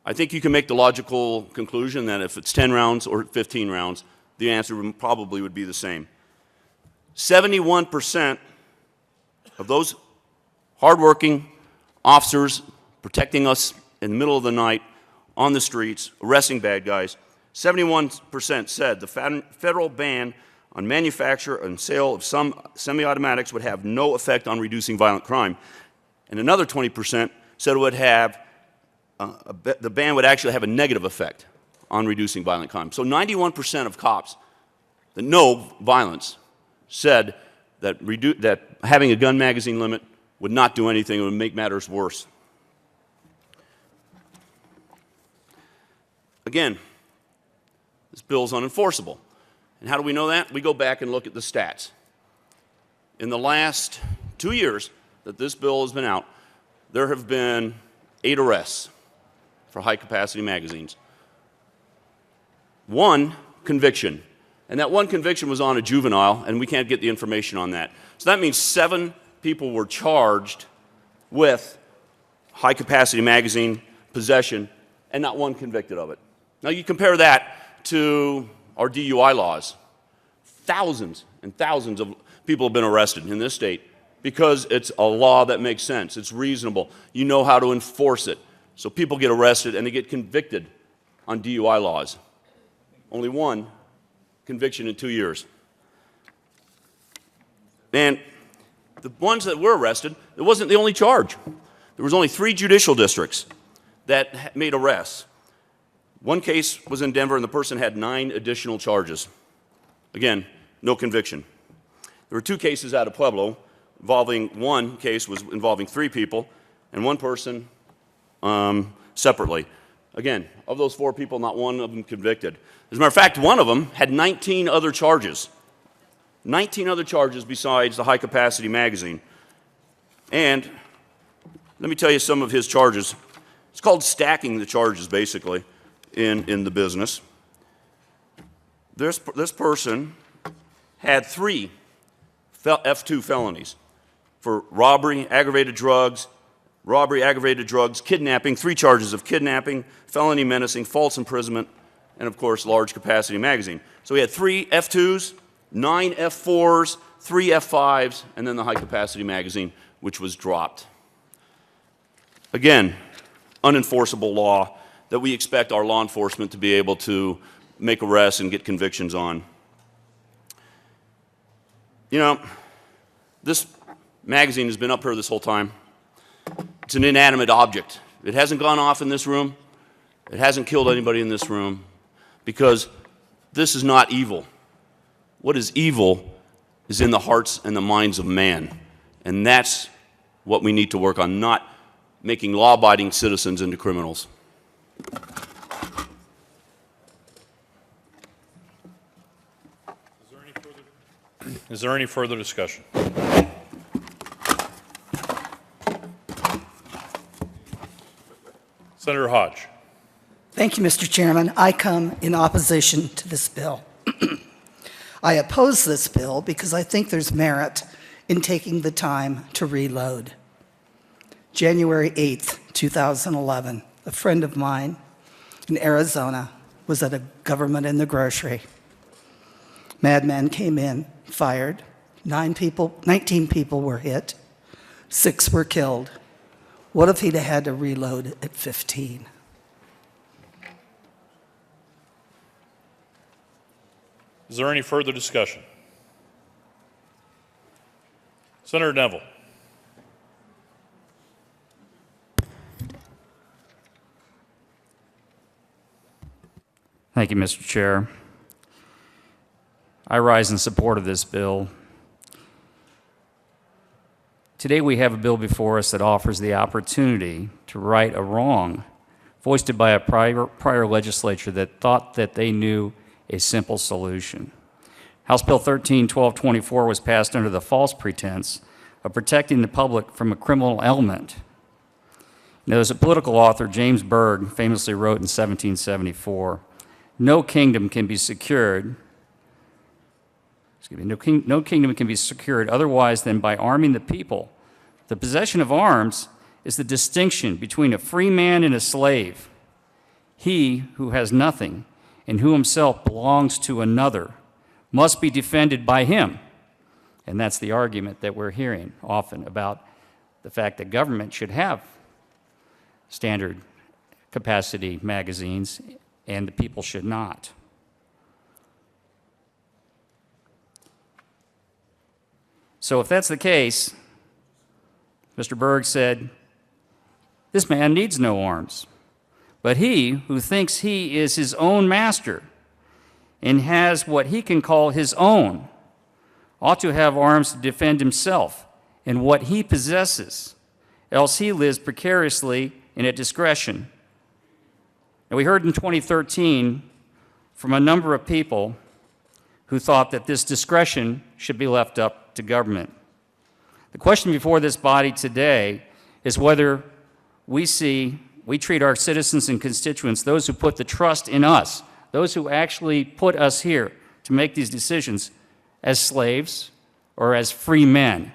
N: I think you can make the logical conclusion that if it's 10 rounds or 15 rounds, the answer probably would be the same. 71% of those hardworking officers protecting us in the middle of the night on the streets, arresting bad guys, 71% said the federal ban on manufacture and sale of some semi-automatics would have no effect on reducing violent crime. And another 20% said it would have, the ban would actually have a negative effect on reducing violent crime. So 91% of cops that know violence said that, that having a gun magazine limit would not do anything, it would make matters worse. Again, this bill is unenforceable. And how do we know that? We go back and look at the stats. In the last 2 years that this bill has been out, there have been 8 arrests for high-capacity magazines. 1 conviction, and that 1 conviction was on a juvenile, and we can't get the information on that. So that means 7 people were charged with high-capacity magazine possession, and not 1 convicted of it. Now you compare that to our DUI laws. Thousands and thousands of people have been arrested in this state because it's a law that makes sense. It's reasonable. You know how to enforce it. So people get arrested and they get convicted on DUI laws. Only 1 conviction in 2 years. And the ones that were arrested, it wasn't the only charge. There was only 3 judicial districts that made arrests. 1 case was in Denver and the person had 9 additional charges. Again, no conviction. There were 2 cases out of Pueblo involving, 1 case was involving 3 people and 1 person separately. Again, of those 4 people, not 1 of them convicted. As a matter of fact, 1 of them had 19 other charges. 19 other charges besides the high-capacity magazine. And let me tell you some of his charges. It's called stacking the charges, basically, in the business. This person had 3 F2 felonies for robbery, aggravated drugs, kidnapping, 3 charges of kidnapping, felony menacing, false imprisonment, and of course, large capacity magazine. So he had 3 F2s, 9 F4s, 3 F5s, and then the high capacity magazine, which was dropped. Again, unenforceable law that we expect our law enforcement to be able to make arrests and get convictions on. You know, this magazine has been up here this whole time. It's an inanimate object. It hasn't gone off in this room. It hasn't killed anybody in this room because this is not evil. What is evil is in the hearts and the minds of man. And that's what we need to work on, not making law-abiding citizens into criminals.
F: Is there any further discussion? Senator Hodge.
O: Thank you, Mr. Chairman. I come in opposition to this bill. I oppose this bill because I think there's merit in taking the time to reload. January 8th, 2011, a friend of mine in Arizona was at a government in the grocery. Madmen came in, fired. 19 people were hit. 6 were killed. What if he'd had to reload at 15?
F: Is there any further discussion? Senator Neville.
D: Thank you, Mr. Chair. I rise in support of this bill. Today we have a bill before us that offers the opportunity to right a wrong foisted by a prior legislature that thought that they knew a simple solution. House Bill 13-1224 was passed under the false pretense of protecting the public from a criminal element. Now, there's a political author, James Berg, famously wrote in 1774, no kingdom can be secured, no kingdom can be secured otherwise than by arming the people. The possession of arms is the distinction between a free man and a slave. He who has nothing and who himself belongs to another must be defended by him. And that's the argument that we're hearing often about the fact that government should have standard capacity magazines and the people should not. So if that's the case, Mr. Berg said, this man needs no arms, but he who thinks he is his own master and has what he can call his own ought to have arms to defend himself and what he possesses, else he lives precariously and at discretion. And we heard in 2013 from a number of people who thought that this discretion should be left up to government. The question before this body today is whether we treat our citizens and constituents, those who put the trust in us, those who actually put us here to make these decisions, as slaves or as free men.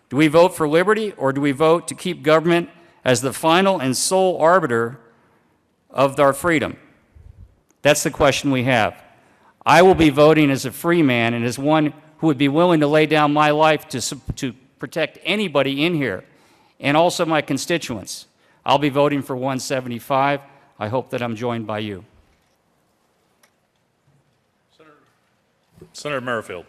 D: Do we vote for liberty, or do we vote to keep government as the final and sole arbiter of our freedom? That's the question we have. I will be voting as a free man and as one who would be willing to lay down my life to protect anybody in here, and also my constituents. I'll be voting for 175. I hope that I'm joined by you.
F: Senator Merrifield.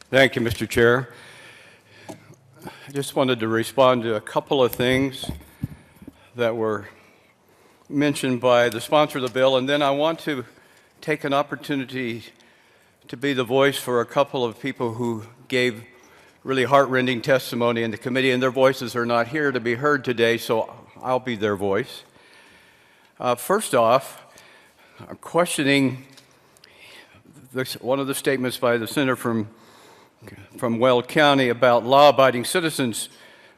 P: Thank you, Mr. Chair. I just wanted to respond to a couple of things that were mentioned by the sponsor of the bill, and then I want to take an opportunity to be the voice for a couple of people who gave really heart-rending testimony in the committee, and their voices are not here to be heard today, so I'll be their voice. First off, I'm questioning one of the statements by the senator from Weld County about law-abiding citizens.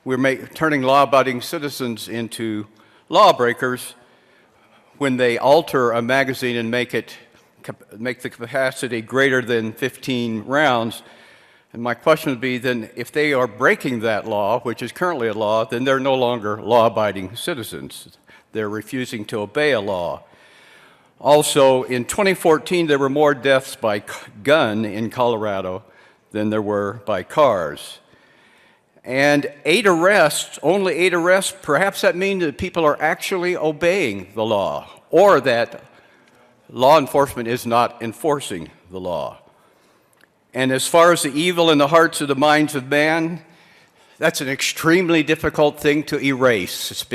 P: We're turning law-abiding citizens into lawbreakers when they alter a magazine and make the capacity greater than 15 rounds. And my question would be then, if they are breaking that law, which is currently a law, then they're no longer law-abiding citizens. They're refusing to obey a law. Also, in 2014, there were more deaths by gun in Colorado than there were by cars. And only 8 arrests, perhaps that means that people are actually obeying the law, or that law enforcement is not enforcing the law. And as far as the evil in the hearts of the minds of man, that's an extremely difficult thing to erase.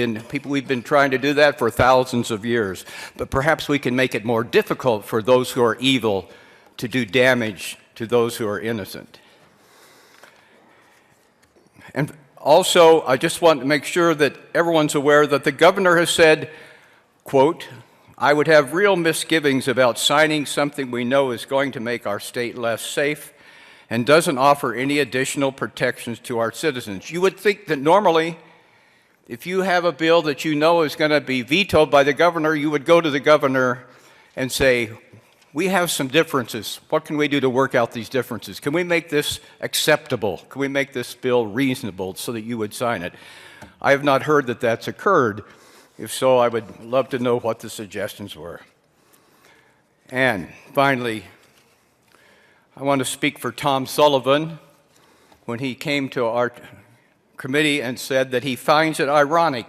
P: We've been trying to do that for thousands of years, but perhaps we can make it more difficult for those who are evil to do damage to those who are innocent. And also, I just want to make sure that everyone's aware that the governor has said, quote, I would have real misgivings about signing something we know is going to make our state less safe and doesn't offer any additional protections to our citizens. You would think that normally, if you have a bill that you know is going to be vetoed by the governor, you would go to the governor and say, we have some differences. What can we do to work out these differences? Can we make this acceptable? Can we make this bill reasonable so that you would sign it? I have not heard that that's occurred. If so, I would love to know what the suggestions were. And finally, I want to speak for Tom Sullivan when he came to our committee and said that he finds it ironic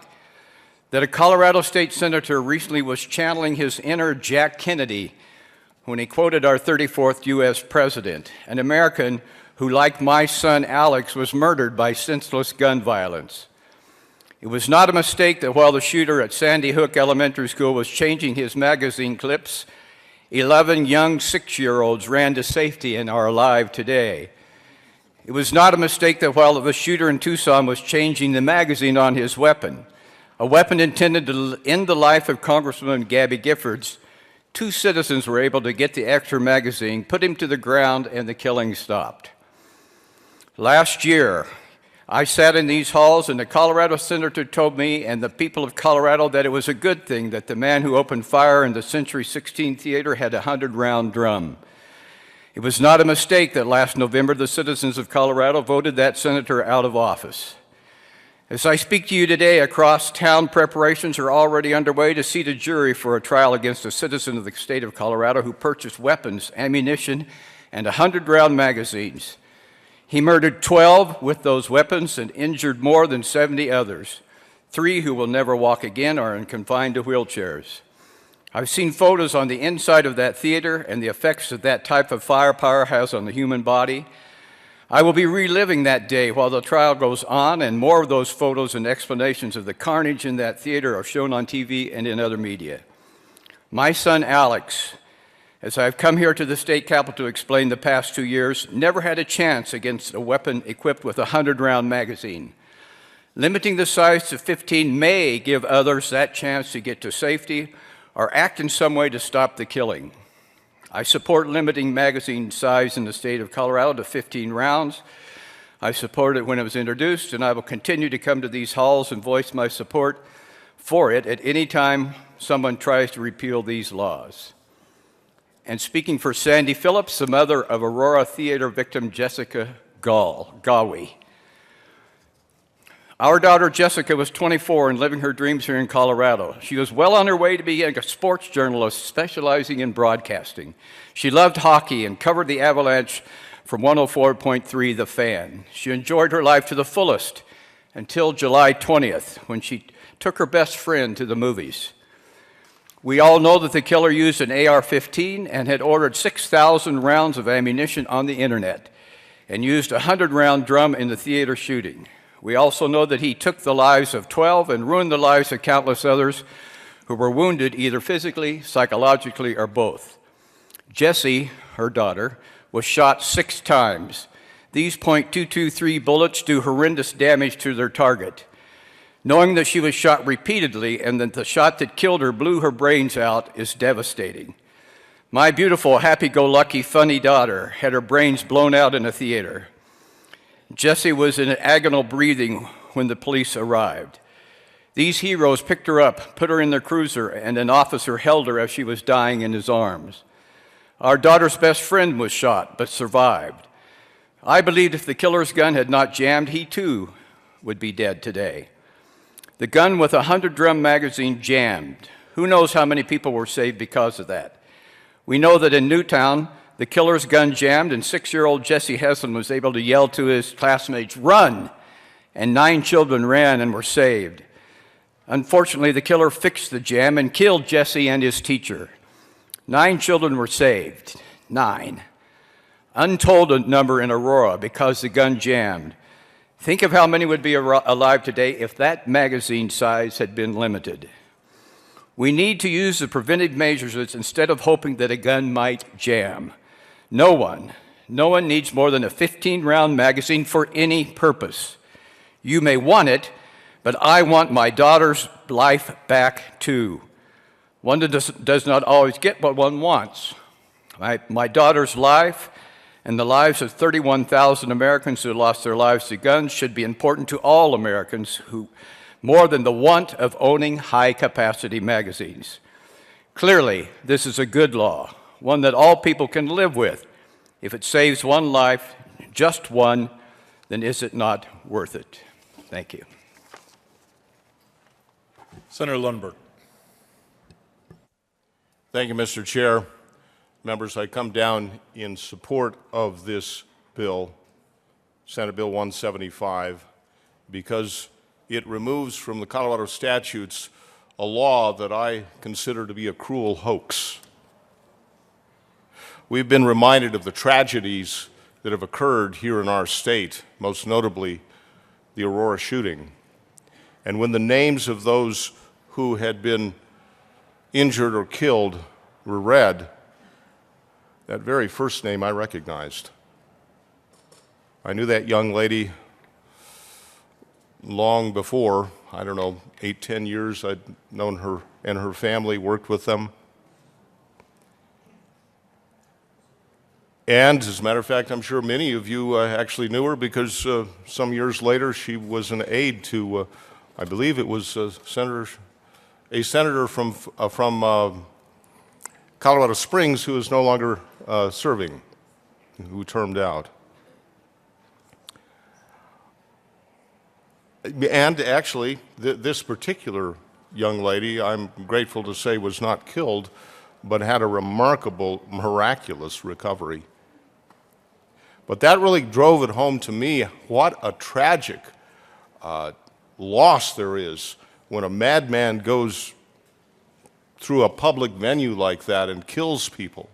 P: that a Colorado state senator recently was channeling his inner Jack Kennedy when he quoted our 34th U.S. president, an American who, like my son Alex, was murdered by senseless gun violence. It was not a mistake that while the shooter at Sandy Hook Elementary School was changing his magazine clips, 11 young 6-year-olds ran to safety and are alive today. It was not a mistake that while the shooter in Tucson was changing the magazine on his weapon, a weapon intended to end the life of Congresswoman Gabby Giffords, 2 citizens were able to get the extra magazine, put him to the ground, and the killing stopped. Last year, I sat in these halls, and the Colorado senator told me and the people of Colorado that it was a good thing that the man who opened fire in the Century 16 Theater had a 100-round drum. It was not a mistake that last November the citizens of Colorado voted that senator out of office. As I speak to you today, across town preparations are already underway to seat a jury for a trial against a citizen of the state of Colorado who purchased weapons, ammunition, and 100-round magazines. He murdered 12 with those weapons and injured more than 70 others. 3 who will never walk again are confined to wheelchairs. I've seen photos on the inside of that theater and the effects that that type of firepower has on the human body. I will be reliving that day while the trial goes on, and more of those photos and explanations of the carnage in that theater are shown on TV and in other media. My son Alex, as I've come here to the state capitol to explain the past 2 years, never had a chance against a weapon equipped with a 100-round magazine. Limiting the size to 15 may give others that chance to get to safety or act in some way to stop the killing. I support limiting magazine size in the state of Colorado to 15 rounds. I supported it when it was introduced, and I will continue to come to these halls and voice my support for it at any time someone tries to repeal these laws. And speaking for Sandy Phillips, the mother of Aurora Theater victim Jessica Gawi. Our daughter Jessica was 24 and living her dreams here in Colorado. She was well on her way to being a sports journalist specializing in broadcasting. She loved hockey and covered the Avalanche from 104.3 The Fan. She enjoyed her life to the fullest until July 20th, when she took her best friend to the movies. We all know that the killer used an AR-15 and had ordered 6,000 rounds of ammunition on the internet and used a 100-round drum in the theater shooting. We also know that he took the lives of 12 and ruined the lives of countless others who were wounded either physically, psychologically, or both. Jessie, her daughter, was shot 6 times. These .223 bullets do horrendous damage to their target. Knowing that she was shot repeatedly and that the shot that killed her blew her brains out is devastating. My beautiful, happy-go-lucky, funny daughter had her brains blown out in a theater. Jessie was in agonal breathing when the police arrived. These heroes picked her up, put her in their cruiser, and an officer held her as she was dying in his arms. Our daughter's best friend was shot, but survived. I believed if the killer's gun had not jammed, he too would be dead today. The gun with a 100-drum magazine jammed. Who knows how many people were saved because of that? We know that in Newtown, the killer's gun jammed, and 6-year-old Jesse Heslin was able to yell to his classmates, "Run!" And 9 children ran and were saved. Unfortunately, the killer fixed the jam and killed Jesse and his teacher. 9 children were saved. 9. Untold number in Aurora because the gun jammed. Think of how many would be alive today if that magazine size had been limited. We need to use the preventive measures instead of hoping that a gun might jam. No one needs more than a 15-round magazine for any purpose. You may want it, but I want my daughter's life back too. One does not always get what one wants. My daughter's life and the lives of 31,000 Americans who lost their lives to guns should be important to all Americans who, more than the want of owning high-capacity magazines. Clearly, this is a good law, one that all people can live with. If it saves one life, just one, then is it not worth it? Thank you.
F: Senator Lundberg.
J: Thank you, Mr. Chair. Members, I come down in support of this bill, Senate Bill 175, because it removes from the Colorado statutes a law that I consider to be a cruel hoax. We've been reminded of the tragedies that have occurred here in our state, most notably the Aurora shooting. And when the names of those who had been injured or killed were read, that very first name I recognized. I knew that young lady long before, I don't know, 8, 10 years. I'd known her and her family, worked with them. And as a matter of fact, I'm sure many of you actually knew her because some years later she was an aide to, I believe it was a senator from Colorado Springs who is no longer serving, who termed out. And actually, this particular young lady, I'm grateful to say, was not killed, but had a remarkable, miraculous recovery. But that really drove it home to me what a tragic loss there is when a madman goes through a public venue like that and kills people.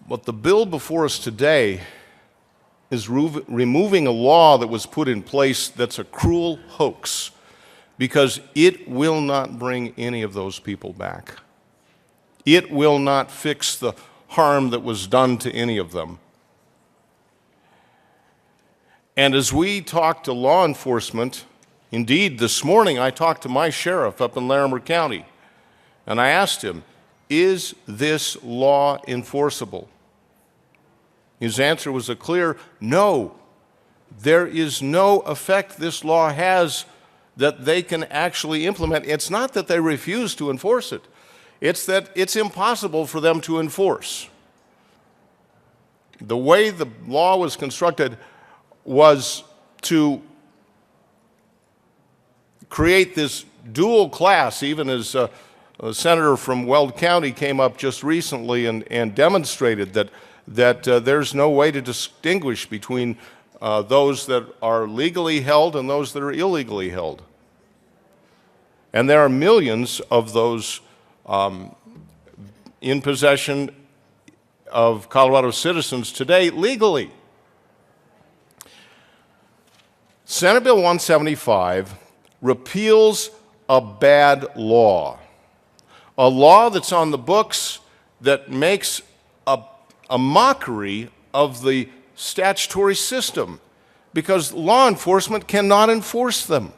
J: But the bill before us today is removing a law that was put in place that's a cruel hoax, because it will not bring any of those people back. It will not fix the harm that was done to any of them. And as we talk to law enforcement, indeed, this morning I talked to my sheriff up in Larimer County, and I asked him, is this law enforceable? His answer was a clear no. There is no effect this law has that they can actually implement. It's not that they refuse to enforce it. It's that it's impossible for them to enforce. The way the law was constructed was to create this dual class, even as a senator from Weld County came up just recently and demonstrated that there's no way to distinguish between those that are legally held and those that are illegally held. And there are millions of those in possession of Colorado citizens today legally. Senate Bill 175 repeals a bad law, a law that's on the books that makes a mockery of the statutory system, because law enforcement cannot enforce them.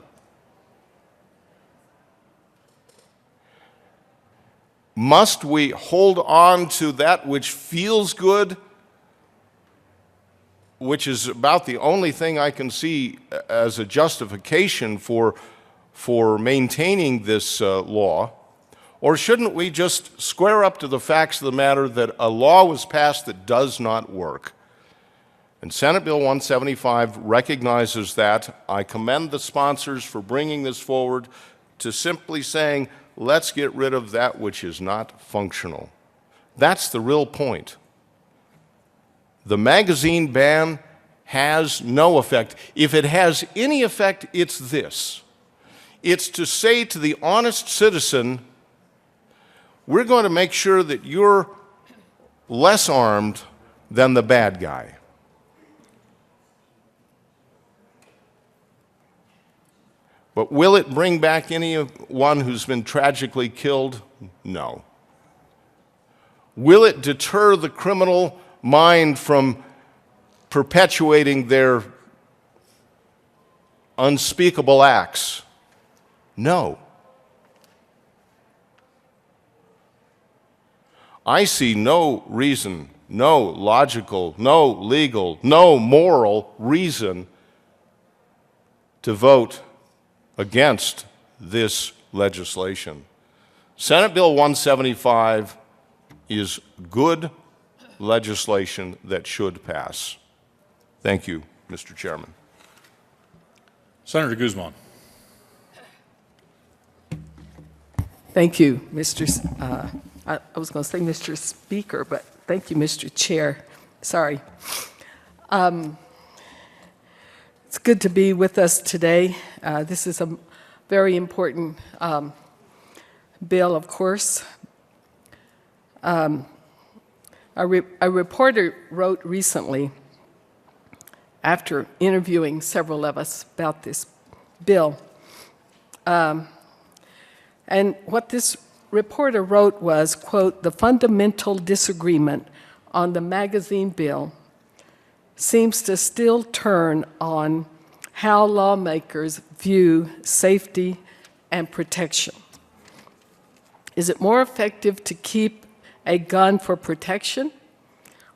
J: Must we hold on to that which feels good, which is about the only thing I can see as a justification for maintaining this law? Or shouldn't we just square up to the facts of the matter that a law was passed that does not work? And Senate Bill 175 recognizes that. I commend the sponsors for bringing this forward to simply saying, let's get rid of that which is not functional. That's the real point. The magazine ban has no effect. If it has any effect, it's this. It's to say to the honest citizen, we're going to make sure that you're less armed than the bad guy. But will it bring back anyone who's been tragically killed? No. Will it deter the criminal mind from perpetuating their unspeakable acts? No. I see no reason, no logical, no legal, no moral reason to vote against this legislation. Senate Bill 175 is good legislation that should pass. Thank you, Mr. Chairman.
F: Senator Guzman.
Q: Thank you, Mr. I was going to say Mr. Speaker, but thank you, Mr. Chair. Sorry. It's good to be with us today. This is a very important bill, of course. A reporter wrote recently, after interviewing several of us about this bill, and what this reporter wrote was, quote, "The fundamental disagreement on the magazine bill seems to still turn on how lawmakers view safety and protection. Is it more effective to keep a gun for protection,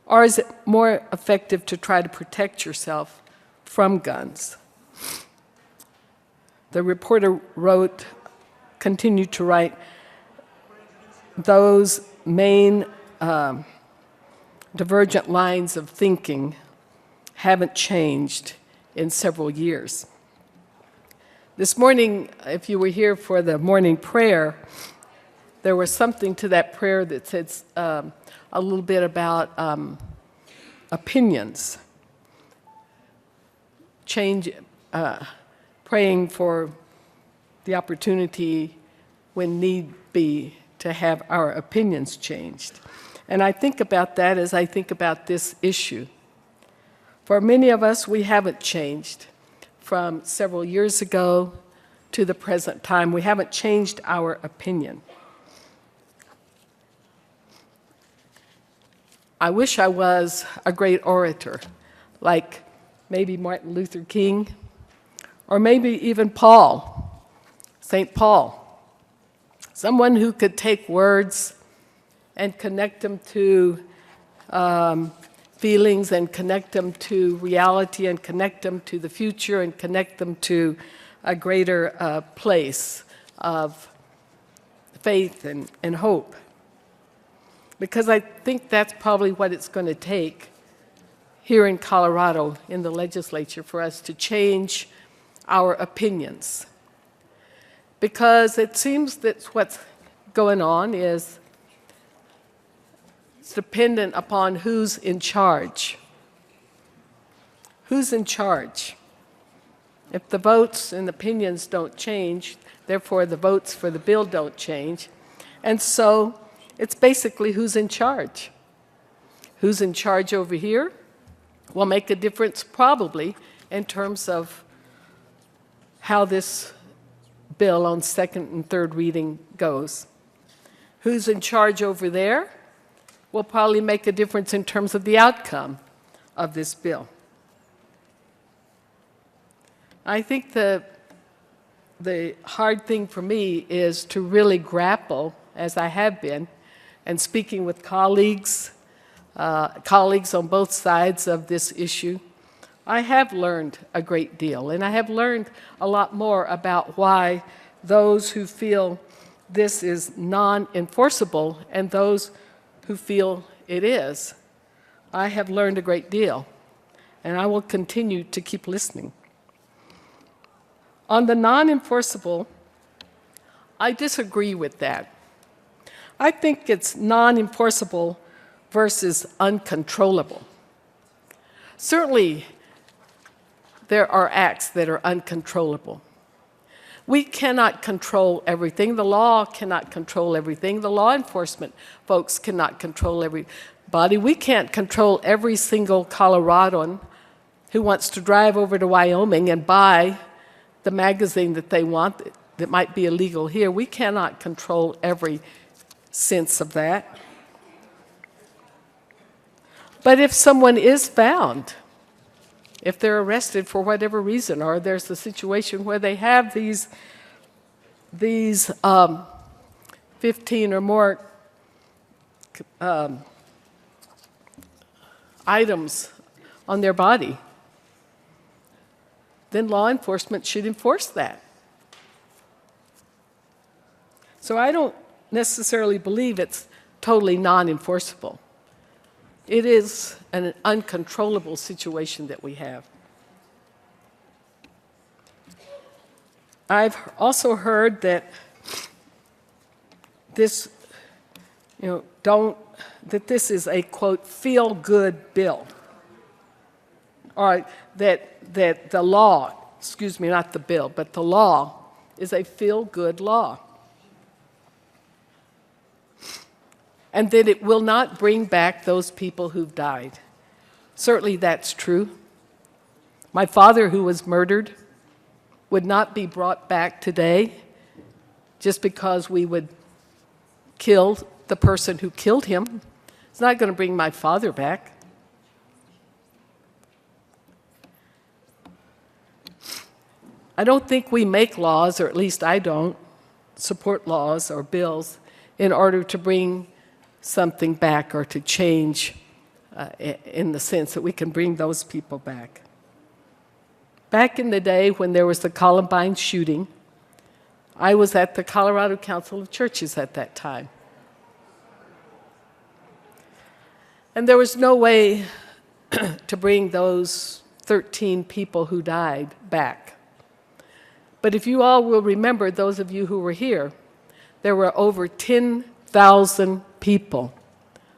Q: or is it more effective to try to protect yourself from guns?" The reporter continued to write, "Those main divergent lines of thinking haven't changed in several years." This morning, if you were here for the morning prayer, there was something to that prayer that said a little bit about opinions. Praying for the opportunity when need be to have our opinions changed. And I think about that as I think about this issue. For many of us, we haven't changed from several years ago to the present time. We haven't changed our opinion. I wish I was a great orator, like maybe Martin Luther King, or maybe even Paul, St. Paul. Someone who could take words and connect them to feelings and connect them to reality and connect them to the future and connect them to a greater place of faith and hope. Because I think that's probably what it's going to take here in Colorado in the legislature for us to change our opinions. Because it seems that what's going on is it's dependent upon who's in charge. Who's in charge? If the votes and opinions don't change, therefore the votes for the bill don't change. And so it's basically who's in charge. Who's in charge over here will make a difference probably in terms of how this bill on second and third reading goes. Who's in charge over there will probably make a difference in terms of the outcome of this bill. I think the hard thing for me is to really grapple, as I have been, and speaking with colleagues on both sides of this issue, I have learned a great deal, and I have learned a lot more about why those who feel this is non-enforceable and those who feel it is. I have learned a great deal, and I will continue to keep listening. On the non-enforceable, I disagree with that. I think it's non-enforceable versus uncontrollable. Certainly, there are acts that are uncontrollable. We cannot control everything. The law cannot control everything. The law enforcement folks cannot control everybody. We can't control every single Coloradoan who wants to drive over to Wyoming and buy the magazine that they want that might be illegal here. We cannot control every sense of that. But if someone is found, if they're arrested for whatever reason, or there's a situation where they have these 15 or more items on their body, then law enforcement should enforce that. So I don't necessarily believe it's totally non-enforceable. It is an uncontrollable situation that we have. I've also heard that this, that this is a, quote, feel-good bill. Or that the law, excuse me, not the bill, but the law is a feel-good law. And that it will not bring back those people who've died. Certainly that's true. My father, who was murdered, would not be brought back today just because we would killed the person who killed him. It's not going to bring my father back. I don't think we make laws, or at least I don't, support laws or bills in order to bring something back or to change in the sense that we can bring those people back. Back in the day when there was the Columbine shooting, I was at the Colorado Council of Churches at that time. And there was no way to bring those 13 people who died back. But if you all will remember, those of you who were here, there were over 10,000 people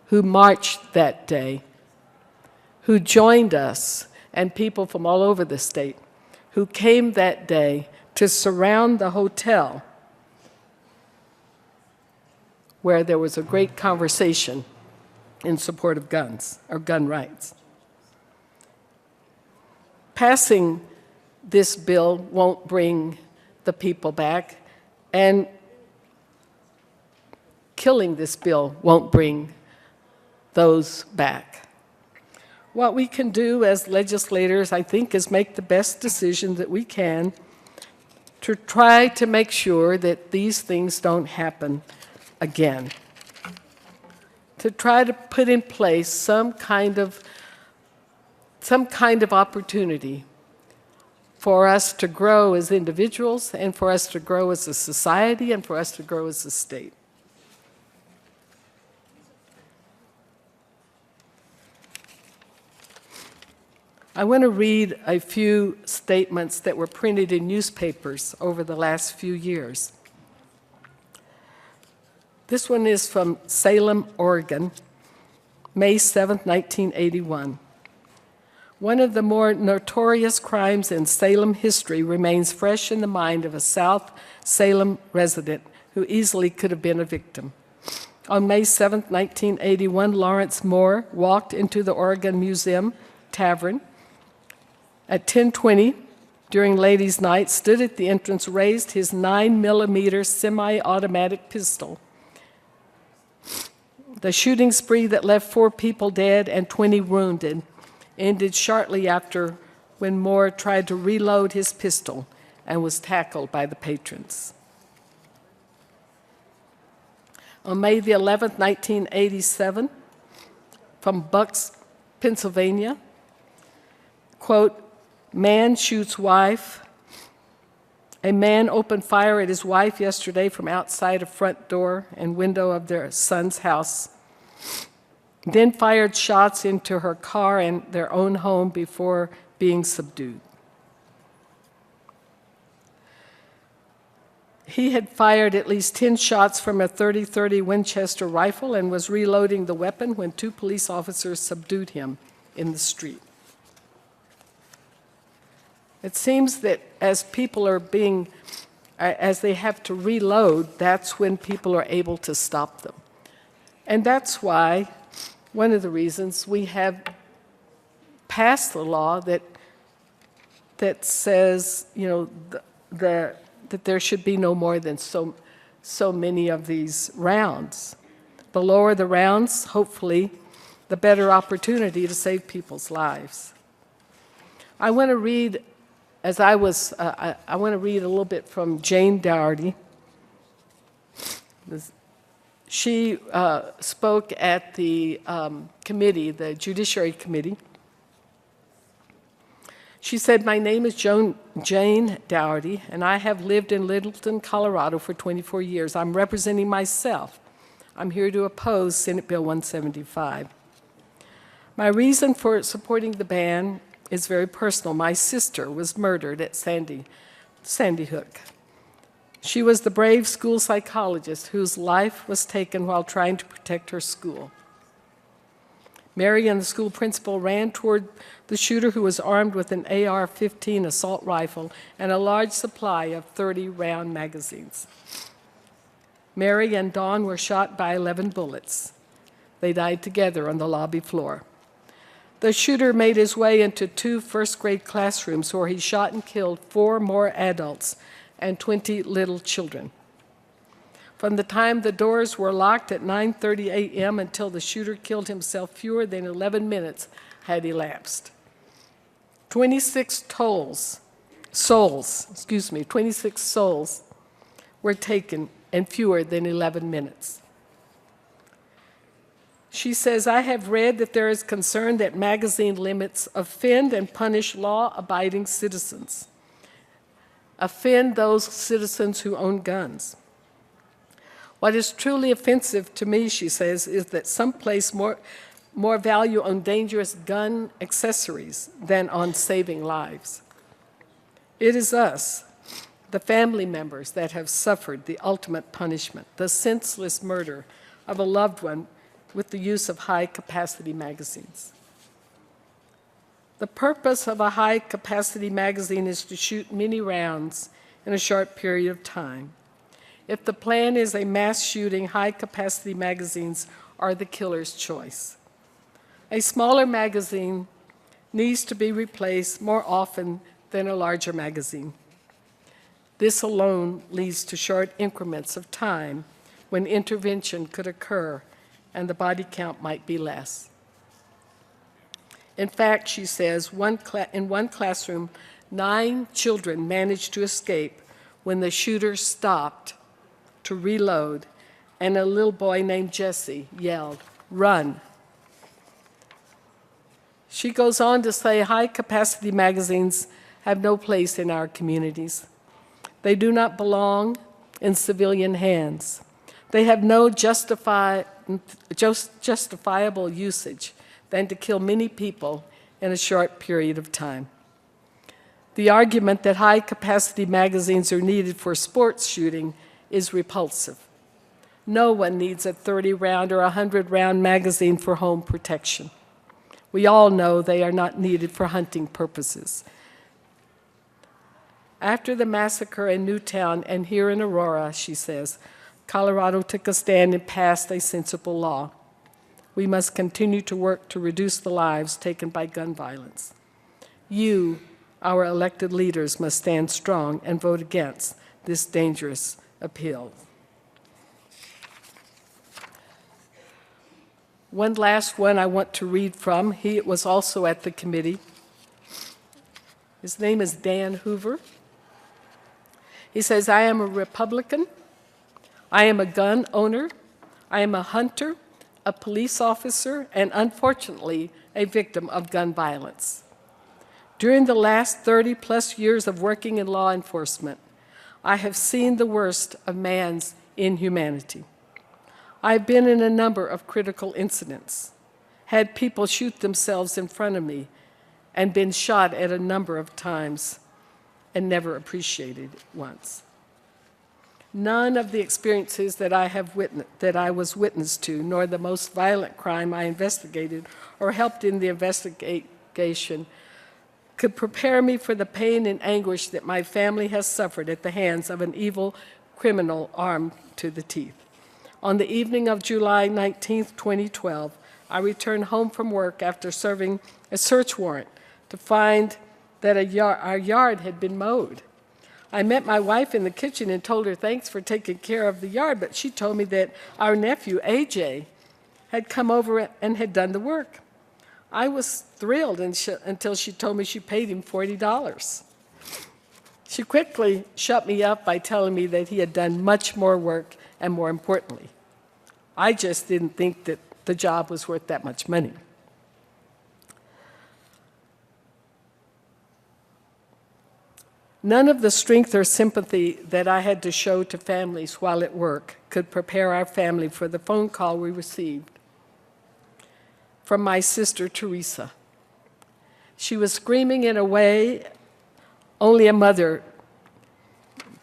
Q: who marched that day, who joined us, and people from all over the state who came that day to surround the hotel where there was a great conversation in support of guns, or gun rights. Passing this bill won't bring the people back, and killing this bill won't bring those back. What we can do as legislators, I think, is make the best decision that we can to try to make sure that these things don't happen again. To try to put in place some kind of opportunity for us to grow as individuals, and for us to grow as a society, and for us to grow as a state. I want to read a few statements that were printed in newspapers over the last few years. This one is from Salem, Oregon, May 7, 1981. One of the more notorious crimes in Salem history remains fresh in the mind of a South Salem resident who easily could have been a victim. On May 7, 1981, Lawrence Moore walked into the Oregon Museum Tavern at 10:20 during ladies' night, stood at the entrance, raised his 9mm semi-automatic pistol. The shooting spree that left 4 people dead and 20 wounded ended shortly after when Moore tried to reload his pistol and was tackled by the patrons. On May the 11th, 1987, from Bucks, Pennsylvania, quote, "Man shoots wife. A man opened fire at his wife yesterday from outside a front door and window of their son's house, then fired shots into her car and their own home before being subdued." He had fired at least 10 shots from a .30-30 Winchester rifle and was reloading the weapon when 2 police officers subdued him in the street. It seems that as people are as they have to reload, that's when people are able to stop them. And that's why, one of the reasons we have passed the law that says, you know, that there should be no more than so many of these rounds. The lower the rounds, hopefully, the better opportunity to save people's lives. I want to read, I want to read a little bit from Jane Dougherty. She spoke at the committee, the Judiciary Committee. She said, "My name is Jane Dougherty, and I have lived in Littleton, Colorado for 24 years. I'm representing myself. I'm here to oppose Senate Bill 175. My reason for supporting the ban is very personal. My sister was murdered at Sandy Hook. She was the brave school psychologist whose life was taken while trying to protect her school. Mary and the school principal ran toward the shooter, who was armed with an AR-15 assault rifle and a large supply of 30-round magazines. Mary and Dawn were shot by 11 bullets. They died together on the lobby floor. The shooter made his way into 2 first-grade classrooms where he shot and killed 4 more adults and 20 little children. From the time the doors were locked at 9:30 a.m. until the shooter killed himself, fewer than 11 minutes had elapsed. 26 souls were taken in fewer than 11 minutes. She says, I have read that there is concern that magazine limits offend and punish law-abiding citizens, offend those citizens who own guns. What is truly offensive to me, she says, is that some place more value on dangerous gun accessories than on saving lives. It is us, the family members, that have suffered the ultimate punishment, the senseless murder of a loved one with the use of high-capacity magazines. The purpose of a high-capacity magazine is to shoot many rounds in a short period of time. If the plan is a mass shooting, high-capacity magazines are the killer's choice. A smaller magazine needs to be replaced more often than a larger magazine. This alone leads to short increments of time when intervention could occur and the body count might be less. In fact, she says, in one classroom, 9 children managed to escape when the shooter stopped to reload and a little boy named Jesse yelled, "Run." She goes on to say high-capacity magazines have no place in our communities. They do not belong in civilian hands. They have no justifiable usage than to kill many people in a short period of time. The argument that high-capacity magazines are needed for sports shooting is repulsive. No one needs a 30-round or 100-round magazine for home protection. We all know they are not needed for hunting purposes. After the massacre in Newtown and here in Aurora, she says, Colorado took a stand and passed a sensible law. We must continue to work to reduce the lives taken by gun violence. You, our elected leaders, must stand strong and vote against this dangerous appeal. One last one I want to read from. He was also at the committee. His name is Dan Hoover. He says, I am a Republican. I am a gun owner. I am a hunter, a police officer, and unfortunately, a victim of gun violence. During the last 30-plus years of working in law enforcement, I have seen the worst of man's inhumanity. I've been in a number of critical incidents, had people shoot themselves in front of me, and been shot at a number of times and never appreciated it once. None of the experiences that I was witness to, nor the most violent crime I investigated or helped in the investigation, could prepare me for the pain and anguish that my family has suffered at the hands of an evil criminal armed to the teeth. On the evening of July 19, 2012, I returned home from work after serving a search warrant to find that our yard had been mowed. I met my wife in the kitchen and told her thanks for taking care of the yard, but she told me that our nephew, AJ, had come over and had done the work. I was thrilled until she told me she paid him $40. She quickly shut me up by telling me that he had done much more work, and more importantly, I just didn't think that the job was worth that much money. None of the strength or sympathy that I had to show to families while at work could prepare our family for the phone call we received from my sister, Teresa. She was screaming in a way only a mother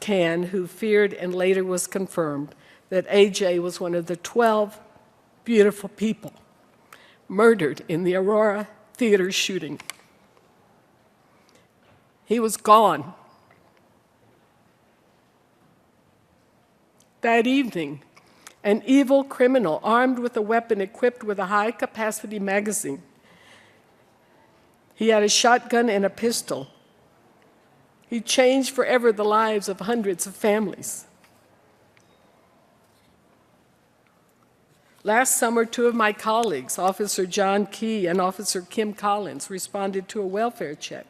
Q: can, who feared and later was confirmed that AJ was one of the 12 beautiful people murdered in the Aurora theater shooting. He was gone. That evening, an evil criminal armed with a weapon equipped with a high-capacity magazine. He had a shotgun and a pistol. He changed forever the lives of hundreds of families. Last summer, two of my colleagues, Officer John Key and Officer Kim Collins, responded to a welfare check.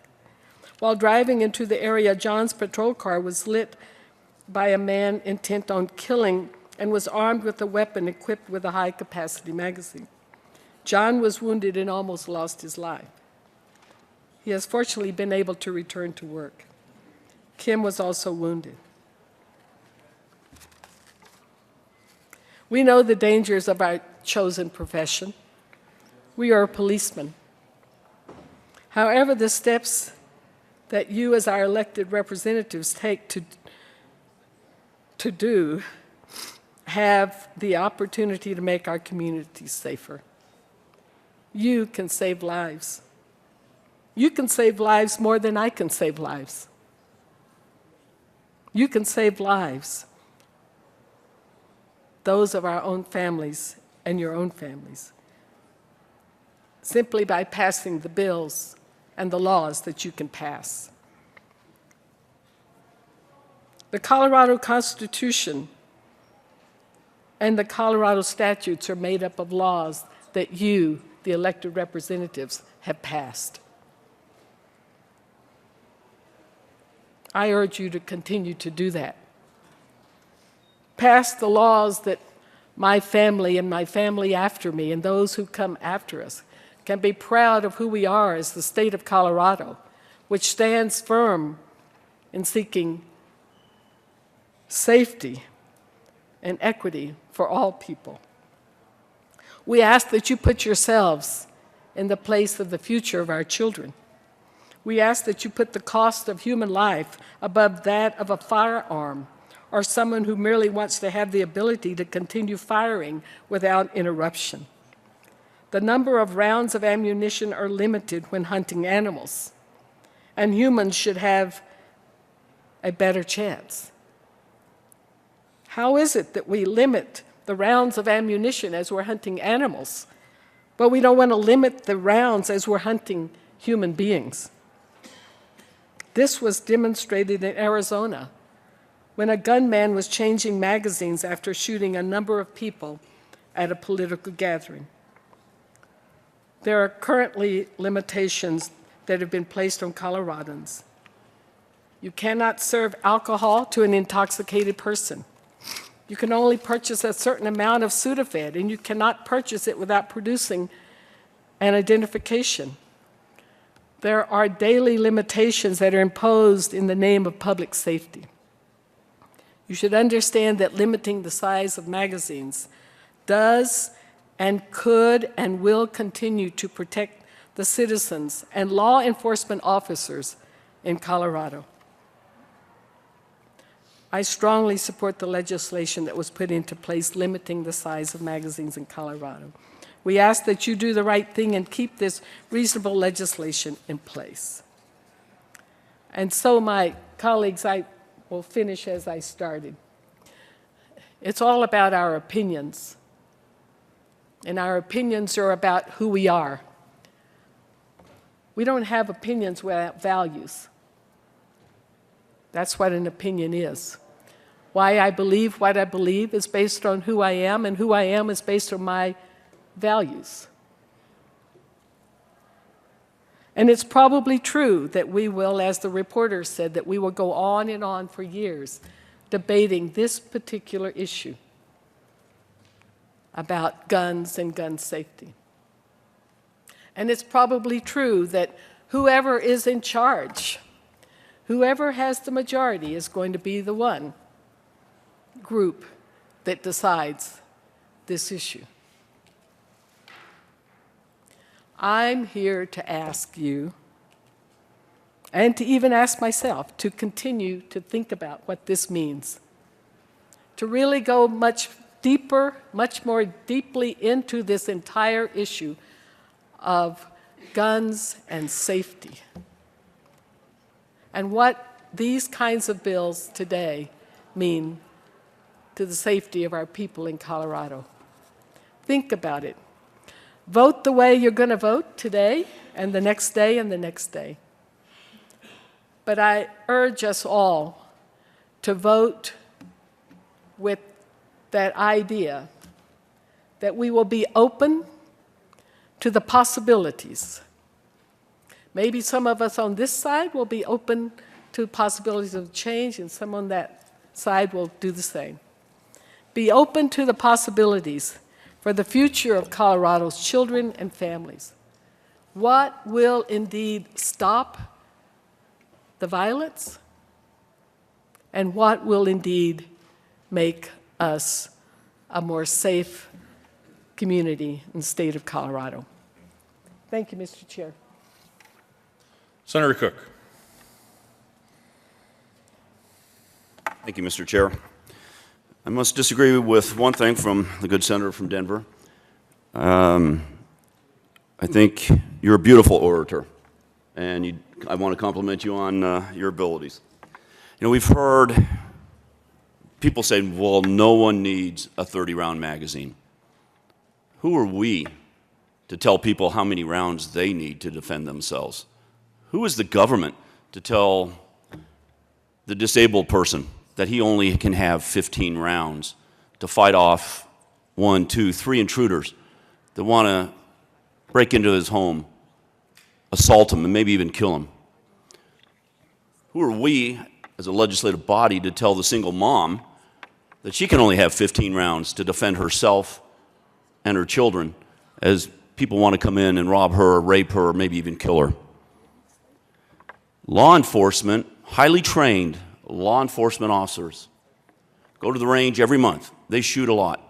Q: While driving into the area, John's patrol car was lit by a man intent on killing and was armed with a weapon equipped with a high-capacity magazine. John was wounded and almost lost his life. He has fortunately been able to return to work. Kim was also wounded. We know the dangers of our chosen profession. We are policemen. However, the steps that you as our elected representatives take to do have the opportunity to make our communities safer. You can save lives. You can save lives more than I can save lives. You can save lives, those of our own families and your own families, simply by passing the bills and the laws that you can pass. The Colorado Constitution and the Colorado statutes are made up of laws that you, the elected representatives, have passed. I urge you to continue to do that. Pass the laws that my family and my family after me and those who come after us can be proud of who we are as the state of Colorado, which stands firm in seeking safety and equity for all people. We ask that you put yourselves in the place of the future of our children. We ask that you put the cost of human life above that of a firearm or someone who merely wants to have the ability to continue firing without interruption. The number of rounds of ammunition are limited when hunting animals, and humans should have a better chance. How is it that we limit the rounds of ammunition as we're hunting animals, but we don't want to limit the rounds as we're hunting human beings? This was demonstrated in Arizona when a gunman was changing magazines after shooting a number of people at a political gathering. There are currently limitations that have been placed on Coloradans. You cannot serve alcohol to an intoxicated person. You can only purchase a certain amount of Sudafed, and you cannot purchase it without producing an identification. There are daily limitations that are imposed in the name of public safety. You should understand that limiting the size of magazines does and could and will continue to protect the citizens and law enforcement officers in Colorado. I strongly support the legislation that was put into place limiting the size of magazines in Colorado. We ask that you do the right thing and keep this reasonable legislation in place. And so, my colleagues, I will finish as I started. It's all about our opinions. And our opinions are about who we are. We don't have opinions without values. That's what an opinion is. Why I believe what I believe is based on who I am, and who I am is based on my values. And it's probably true that we will, as the reporter said, that we will go on and on for years debating this particular issue about guns and gun safety. And it's probably true that whoever is in charge, whoever has the majority, is going to be the one group that decides this issue. I'm here to ask you, and to even ask myself, to continue to think about what this means, to really go much deeper, much more deeply into this entire issue of guns and safety, and what these kinds of bills today mean to the safety of our people in Colorado. Think about it. Vote the way you're going to vote today and the next day and the next day. But I urge us all to vote with that idea that we will be open to the possibilities. Maybe some of us on this side will be open to possibilities of change, and some on that side will do the same. Be open to the possibilities for the future of Colorado's children and families. What will indeed stop the violence, and what will indeed make us a more safe community in the state of Colorado? Thank you, Mr. Chair.
F: Senator Cook.
N: Thank you, Mr. Chair. I must disagree with one thing from the good senator from Denver. I think you're a beautiful orator, and I want to compliment you on your abilities. You know, we've heard people say, well, no one needs a 30-round magazine. Who are we to tell people how many rounds they need to defend themselves? Who is the government to tell the disabled person that he only can have 15 rounds to fight off 1, 2, 3 intruders that want to break into his home, assault him, and maybe even kill him? Who are we as a legislative body to tell the single mom that she can only have 15 rounds to defend herself and her children as people want to come in and rob her or rape her or maybe even kill her? Law enforcement, highly trained law enforcement officers, go to the range every month. They shoot a lot.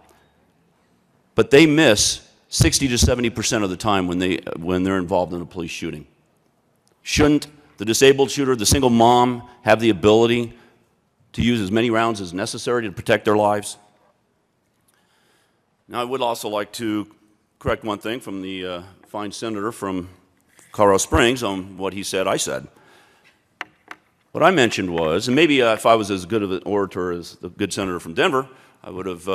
N: But they miss 60 to 70% of the time when they're involved in a police shooting. Shouldn't the disabled shooter, the single mom, have the ability to use as many rounds as necessary to protect their lives? Now, I would also like to correct one thing from the fine senator from Colorado Springs on what he said I said. What I mentioned was, and maybe if I was as good of an orator as the good senator from Denver, I would have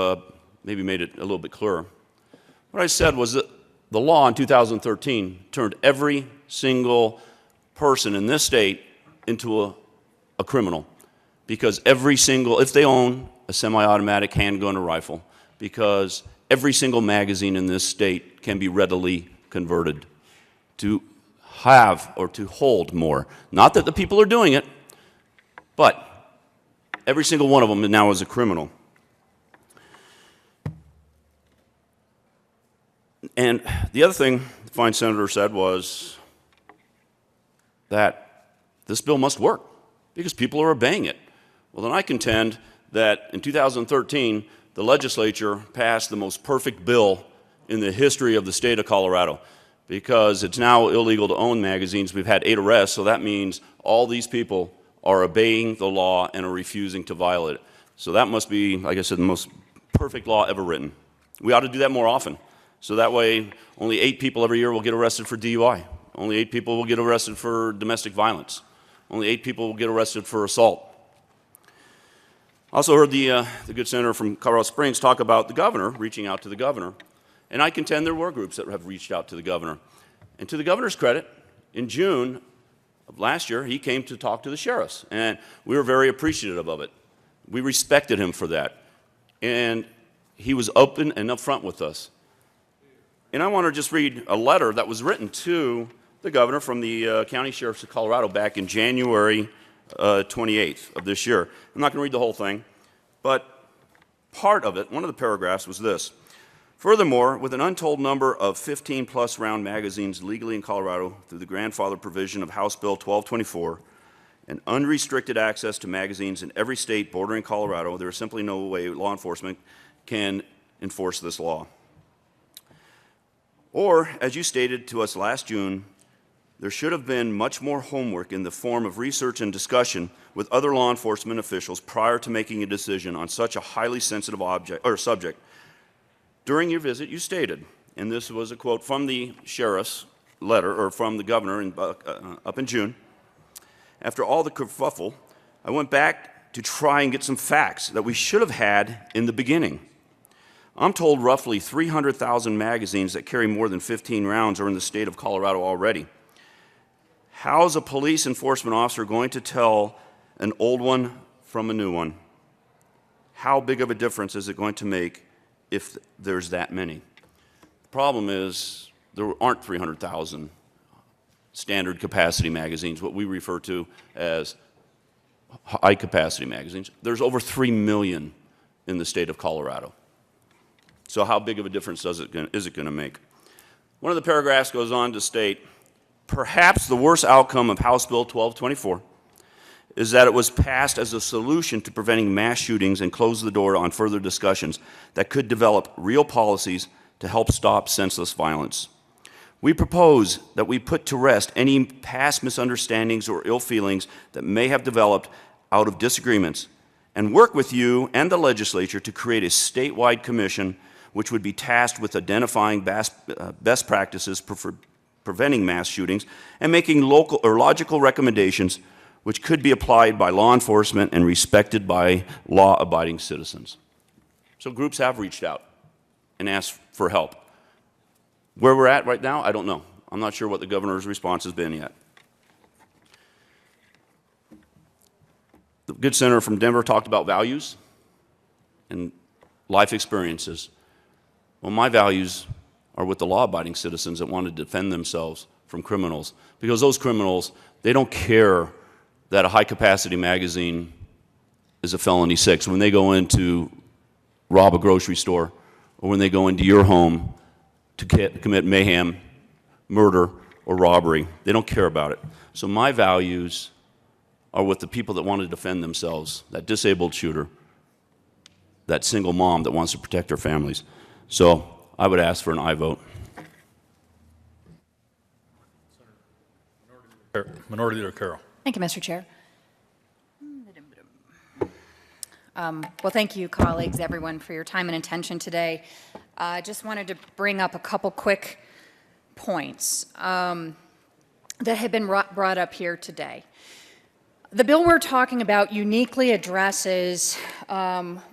N: maybe made it a little bit clearer. What I said was that the law in 2013 turned every single person in this state into a criminal, because if they own a semi-automatic handgun or rifle, because every single magazine in this state can be readily converted to have or to hold more. Not that the people are doing it, but every single one of them now is a criminal. And the other thing the fine senator said was that this bill must work because people are obeying it. Well, then I contend that in 2013, the legislature passed the most perfect bill in the history of the state of Colorado, because it's now illegal to own magazines. We've had 8 arrests, so that means all these people are obeying the law and are refusing to violate it. So that must be, like I said, the most perfect law ever written. We ought to do that more often. So that way, only 8 people every year will get arrested for DUI. Only 8 people will get arrested for domestic violence. Only 8 people will get arrested for assault. I also heard the good senator from Colorado Springs talk about the governor, reaching out to the governor. And I contend there were groups that have reached out to the governor. And to the governor's credit, in June of last year, he came to talk to the sheriffs. And we were very appreciative of it. We respected him for that. And he was open and upfront with us. And I want to just read a letter that was written to the governor from the County Sheriffs of Colorado back in January 28th of this year. I'm not going to read the whole thing, but part of it, one of the paragraphs was this. Furthermore, with an untold number of 15-plus round magazines legally in Colorado through the grandfather provision of House Bill 1224 and unrestricted access to magazines in every state bordering Colorado, there is simply no way law enforcement can enforce this law. Or, as you stated to us last June, there should have been much more homework in the form of research and discussion with other law enforcement officials prior to making a decision on such a highly sensitive subject. During your visit, you stated, and this was a quote from the sheriff's letter, or from the governor up in June, after all the kerfuffle, I went back to try and get some facts that we should have had in the beginning. I'm told roughly 300,000 magazines that carry more than 15 rounds are in the state of Colorado already. How is a police enforcement officer going to tell an old one from a new one? How big of a difference is it going to make if there's that many? problem is there aren't 300,000 standard capacity magazines, what we refer to as high capacity magazines. There's over 3 million in the state of Colorado. So how big of a difference is it going to make? One of the paragraphs goes on to state, perhaps the worst outcome of House Bill 1224 is that it was passed as a solution to preventing mass shootings and closed the door on further discussions that could develop real policies to help stop senseless violence. We propose that we put to rest any past misunderstandings or ill feelings that may have developed out of disagreements and work with you and the legislature to create a statewide commission which would be tasked with identifying best practices for preventing mass shootings and making local or logical recommendations which could be applied by law enforcement and respected by law-abiding citizens. So groups have reached out and asked for help. Where we're at right now, I don't know. I'm not sure what the governor's response has been yet. The good senator from Denver talked about values and life experiences. Well, my values are with the law-abiding citizens that want to defend themselves from criminals, because those criminals, they don't care that a high-capacity magazine is a felony 6. When they go in to rob a grocery store, or when they go into your home to commit mayhem, murder, or robbery, they don't care about it. So my values are with the people that want to defend themselves, that disabled shooter, that single mom that wants to protect her families. So I would ask for an aye vote.
A: Minority Leader Carroll.
M: Thank you, Mr. Chair. Well, thank you, colleagues, everyone, for your time and attention today. I just wanted to bring up a couple quick points that have been brought up here today. The bill we're talking about uniquely addresses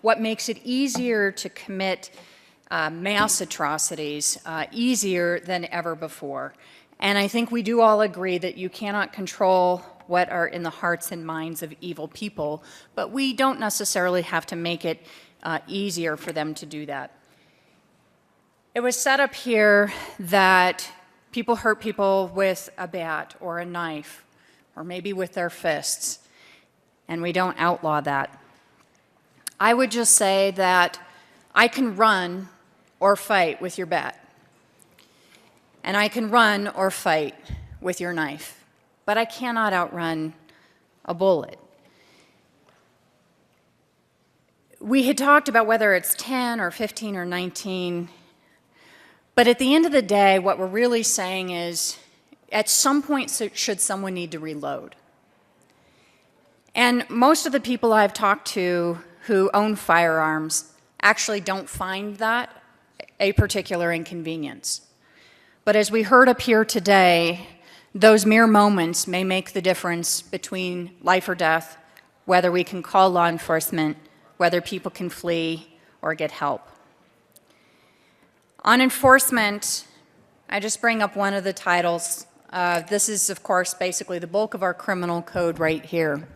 M: what makes it easier to commit mass atrocities easier than ever before. And I think we do all agree that you cannot control what are in the hearts and minds of evil people, but we don't necessarily have to make it easier for them to do that. It was set up here that people hurt people with a bat or a knife, or maybe with their fists, and we don't outlaw that. I would just say that I can run or fight with your bat, and I can run or fight with your knife, but I cannot outrun a bullet. We had talked about whether it's 10 or 15 or 19, but at the end of the day, what we're really saying is, at some point, should someone need to reload? And most of the people I've talked to who own firearms actually don't find that a particular inconvenience. But as we heard up here today, those mere moments may make the difference between life or death, whether we can call law enforcement, whether people can flee or get help. On enforcement, I just bring up one of the titles. This is, of course, basically the bulk of our criminal code right here.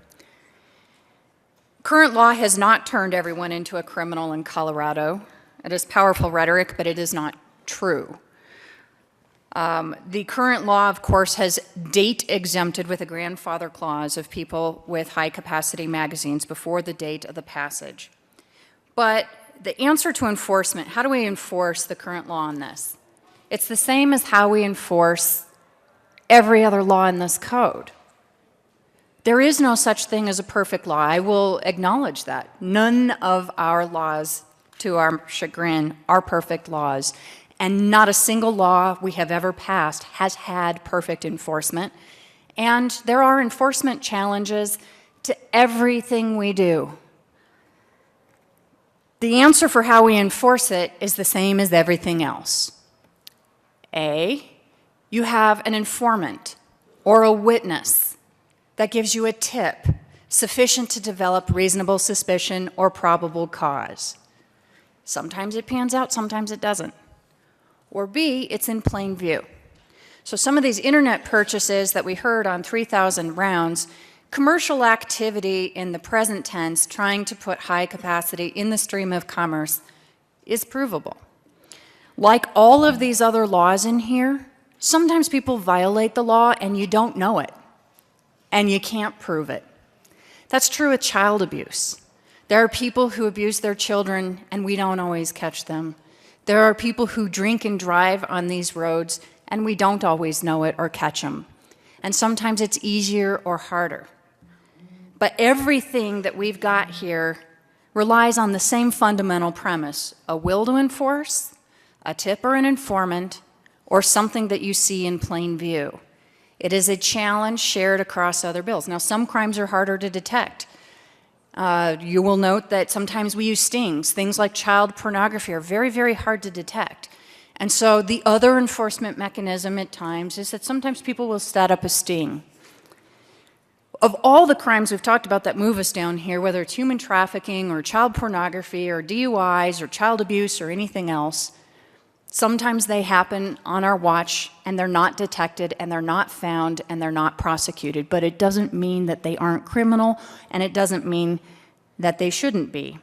M: Current law has not turned everyone into a criminal in Colorado. It is powerful rhetoric, but it is not true. The current law, of course, has date exempted with a grandfather clause of people with high-capacity magazines before the date of the passage. But the answer to enforcement, how do we enforce the current law on this? It's the same as how we enforce every other law in this code. There is no such thing as a perfect law. I will acknowledge that. None of our laws, to our chagrin, are perfect laws. And not a single law we have ever passed has had perfect enforcement. And there are enforcement challenges to everything we do. The answer for how we enforce it is the same as everything else. A, you have an informant or a witness that gives you a tip sufficient to develop reasonable suspicion or probable cause. Sometimes it pans out, sometimes it doesn't. Or B, it's in plain view. So some of these internet purchases that we heard on 3,000 rounds, commercial activity in the present tense trying to put high capacity in the stream of commerce is provable. Like all of these other laws in here, sometimes people violate the law and you don't know it, and you can't prove it. That's true with child abuse. There are people who abuse their children and we don't always catch them. There are people who drink and drive on these roads and we don't always know it or catch them. And sometimes it's easier or harder. But everything that we've got here relies on the same fundamental premise: a will to enforce, a tip or an informant, or something that you see in plain view. It is a challenge shared across other bills. Now, some crimes are harder to detect. You will note that sometimes we use stings. Things like child pornography are very, very hard to detect. And so the other enforcement mechanism at times is that sometimes people will set up a sting. Of all the crimes we've talked about that move us down here, whether it's human trafficking or child pornography or DUIs or child abuse or anything else, sometimes they happen on our watch and they're not detected and they're not found and they're not prosecuted. But it doesn't mean that they aren't criminal, and it doesn't mean that they shouldn't be.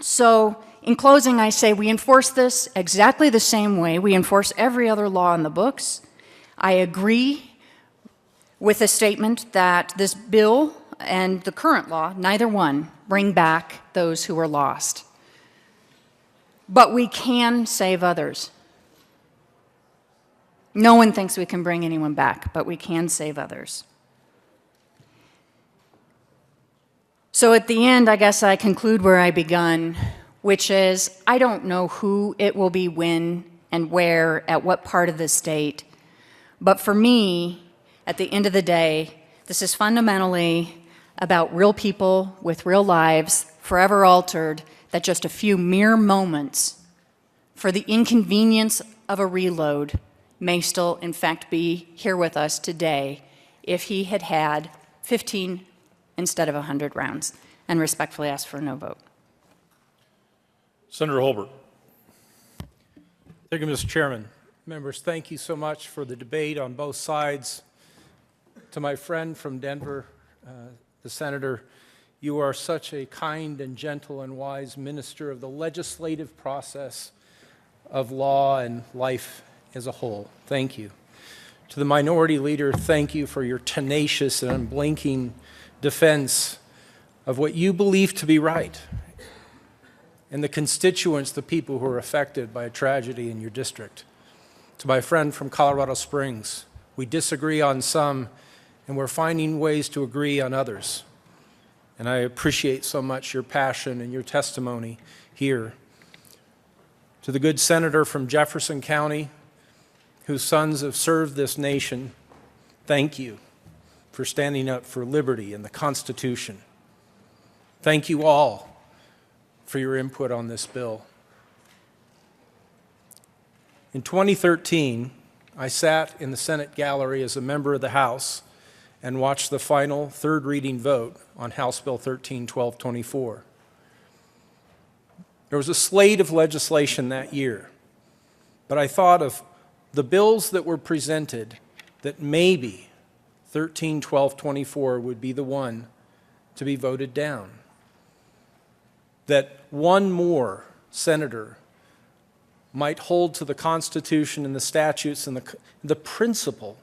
M: So in closing, I say we enforce this exactly the same way we enforce every other law in the books. I agree with a statement that this bill and the current law, neither one, bring back those who were lost. But we can save others. No one thinks we can bring anyone back, but we can save others. So at the end, I guess I conclude where I begun, which is I don't know who it will be when and where, at what part of the state. But for me, at the end of the day, this is fundamentally about real people with real lives, forever altered, that just a few mere moments for the inconvenience of a reload may still, in fact, be here with us today if he had had 15 instead of 100 rounds, and respectfully ask for a no vote.
F: Senator Holbert.
L: Thank you, Mr. Chairman. Members, thank you so much for the debate on both sides. To my friend from Denver, the senator, you are such a kind and gentle and wise minister of the legislative process of law and life as a whole. Thank you. To the minority leader, thank you for your tenacious and unblinking defense of what you believe to be right, and the constituents, the people who are affected by a tragedy in your district. To my friend from Colorado Springs, we disagree on some, and we're finding ways to agree on others. And I appreciate so much your passion and your testimony here. To the good senator from Jefferson County, whose sons have served this nation, thank you for standing up for liberty and the Constitution. Thank you all for your input on this bill. In 2013, I sat in the Senate gallery as a member of the House and watched the final third reading vote on House Bill 13-1224. There was a slate of legislation that year, but I thought of the bills that were presented that maybe 13-1224 would be the one to be voted down. That one more senator might hold to the Constitution and the statutes and the principle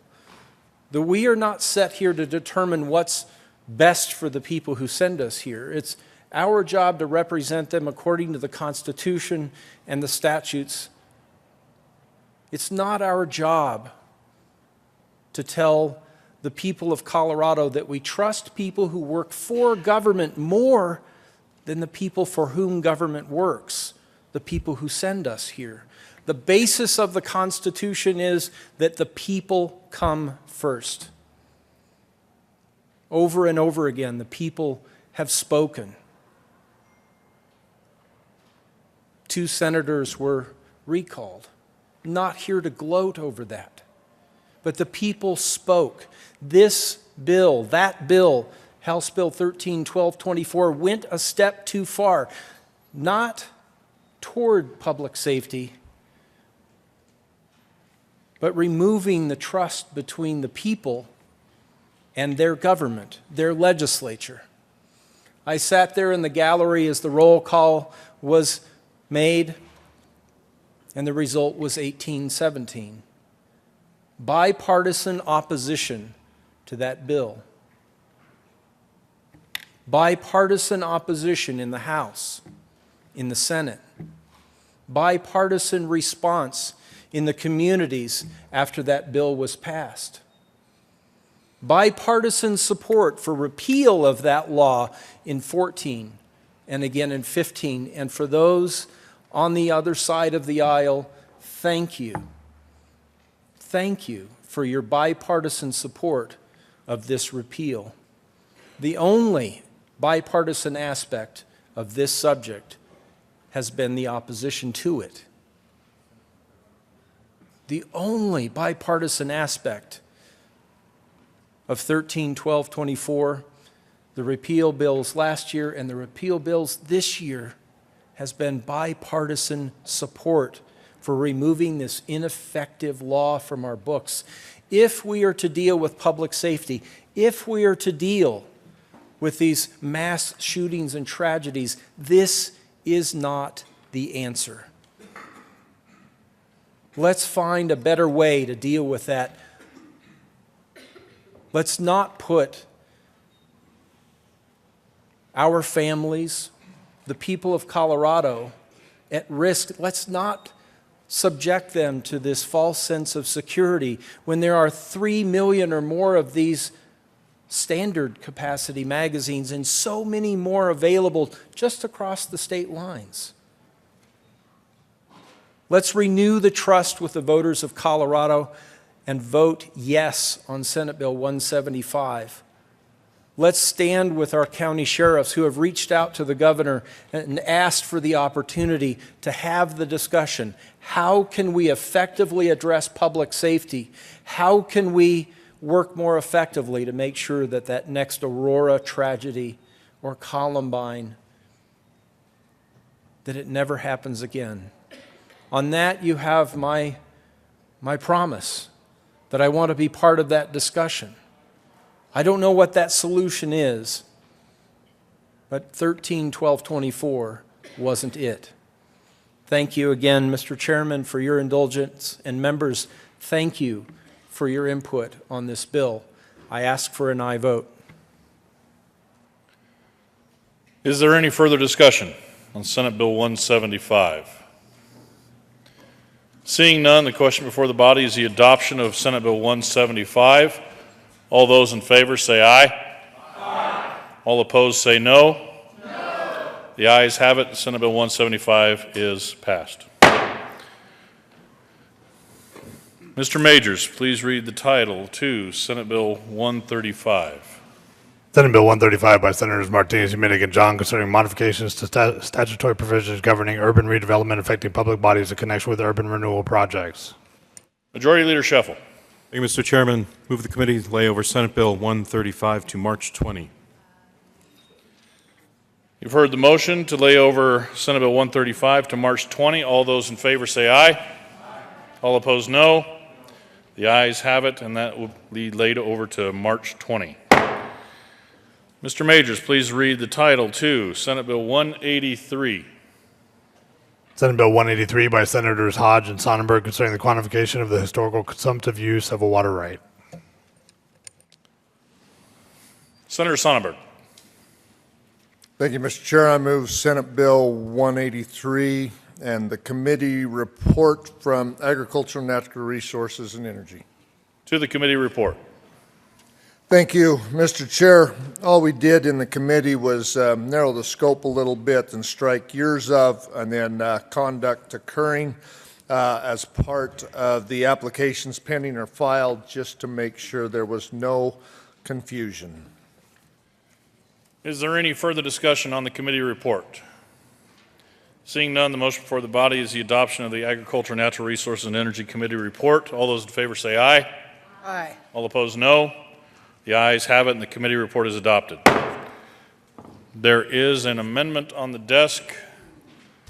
L: that we are not set here to determine what's best for the people who send us here. It's our job to represent them according to the Constitution and the statutes. It's not our job to tell the people of Colorado that we trust people who work for government more than the people for whom government works, the people who send us here. The basis of the Constitution is that the people come first. Over and over again, the people have spoken. 2 senators were recalled. Not here to gloat over that, but the people spoke. This bill, that bill, House Bill 13-1224, went a step too far, not toward public safety, but removing the trust between the people and their government, their legislature. I sat there in the gallery as the roll call was made, and the result was 1817. Bipartisan opposition to that bill. Bipartisan opposition in the House, in the Senate. Bipartisan response in the communities after that bill was passed. Bipartisan support for repeal of that law in 14 and again in 15. And for those on the other side of the aisle, thank you. Thank you for your bipartisan support of this repeal. The only bipartisan aspect of this subject has been the opposition to it. The only bipartisan aspect of 13-12-24, the repeal bills last year and the repeal bills this year, has been bipartisan support for removing this ineffective law from our books. If we are to deal with public safety, if we are to deal with these mass shootings and tragedies, this is not the answer. Let's find a better way to deal with that. Let's not put our families, the people of Colorado, at risk. Let's not subject them to this false sense of security when there are 3 million or more of these standard capacity magazines and so many more available just across the state lines. Let's renew the trust with the voters of Colorado and vote yes on Senate Bill 175. Let's stand with our county sheriffs who have reached out to the governor and asked for the opportunity to have the discussion. How can we effectively address public safety? How can we work more effectively to make sure that that next Aurora tragedy or Columbine, that it never happens again? On that, you have my promise that I want to be part of that discussion. I don't know what that solution is, but 13-12-24 wasn't it. Thank you again, Mr. Chairman, for your indulgence, and members, thank you for your input on this bill. I ask for an aye vote.
F: Is there any further discussion on Senate Bill 175? Seeing none, the question before the body is the adoption of Senate Bill 175. All those in favor say aye. Aye. All opposed say no. No. The ayes have it. Senate Bill 175 is passed. Mr. Majors, please read the title to Senate Bill 135.
C: Senate Bill 135 by Senators Martinez, Huminick, and John concerning modifications to statutory provisions governing urban redevelopment affecting public bodies in connection with urban renewal projects.
F: Majority Leader Scheffel.
B: Thank you, Mr. Chairman. Move the committee lay over Senate Bill 135 to March 20.
F: You've heard the motion to lay over Senate Bill 135 to March 20. All those in favor say aye. Aye. All opposed, no. The ayes have it, and that will be laid over to March 20. Mr. Majors, please read the title to Senate Bill 183.
C: Senate Bill 183 by Senators Hodge and Sonnenberg concerning the quantification of the historical consumptive use of a water right.
F: Senator Sonnenberg.
R: Thank you, Mr. Chair. I move Senate Bill 183 and the committee report from Agricultural, Natural Resources, and Energy.
F: To the committee report.
R: Thank you, Mr. Chair. All we did in the committee was narrow the scope a little bit and strike years of and then conduct occurring as part of the applications pending or filed, just to make sure there was no confusion.
F: Is there any further discussion on the committee report? Seeing none, the motion before the body is the adoption of the Agriculture, Natural Resources, and Energy Committee report. All those in favor say aye.
O: Aye.
F: All opposed, no. The ayes have it, and the committee report is adopted. There is an amendment on the desk.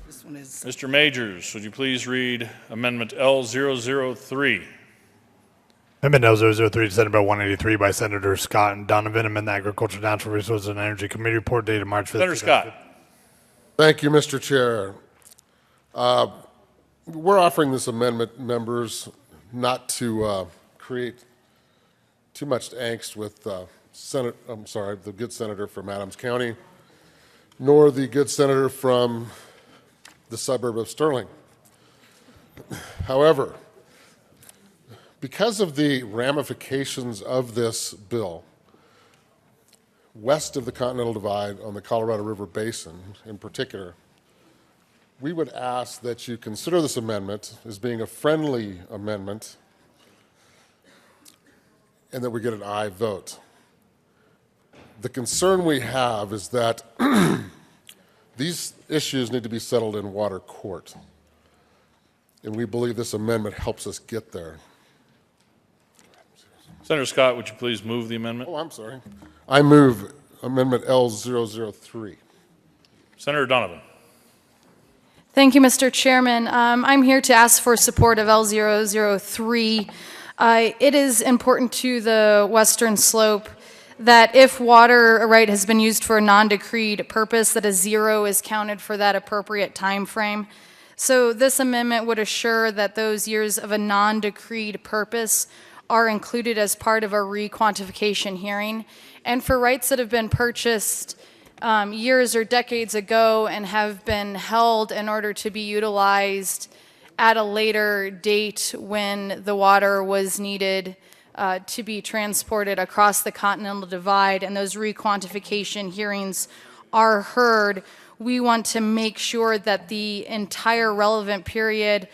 O: This one is
F: Mr. Majors, would you please read Amendment L003?
C: Amendment L003 to Senate Bill 183 by Senators Scott and Donovan, amend the Agriculture, Natural Resources, and Energy Committee report dated March 5th.
F: Senator Scott.
R: Thank you, Mr. Chair.
S: we're offering this amendment, members, not to create too much angst with the good senator from Adams County, nor the good senator from the suburb of Sterling. However, because of the ramifications of this bill, west of the Continental Divide on the Colorado River Basin in particular, we would ask that you consider this amendment as being a friendly amendment and that we get an aye vote. The concern we have is that these issues need to be settled in water court, and we believe this amendment helps us get there.
F: Senator Scott, would you please move the amendment?
S: Oh, I'm sorry. I move Amendment L003.
F: Senator Donovan.
T: Thank you, Mr. Chairman. I'm here to ask for support of L003. It is important to the Western Slope that if water right has been used for a non-decreed purpose, that a zero is counted for that appropriate time frame. So this amendment would assure that those years of a non-decreed purpose are included as part of a requantification hearing. And for rights that have been purchased years or decades ago and have been held in order to be utilized at a later date when the water was needed to be transported across the Continental Divide, and those requantification hearings are heard, we want to make sure that the entire relevant period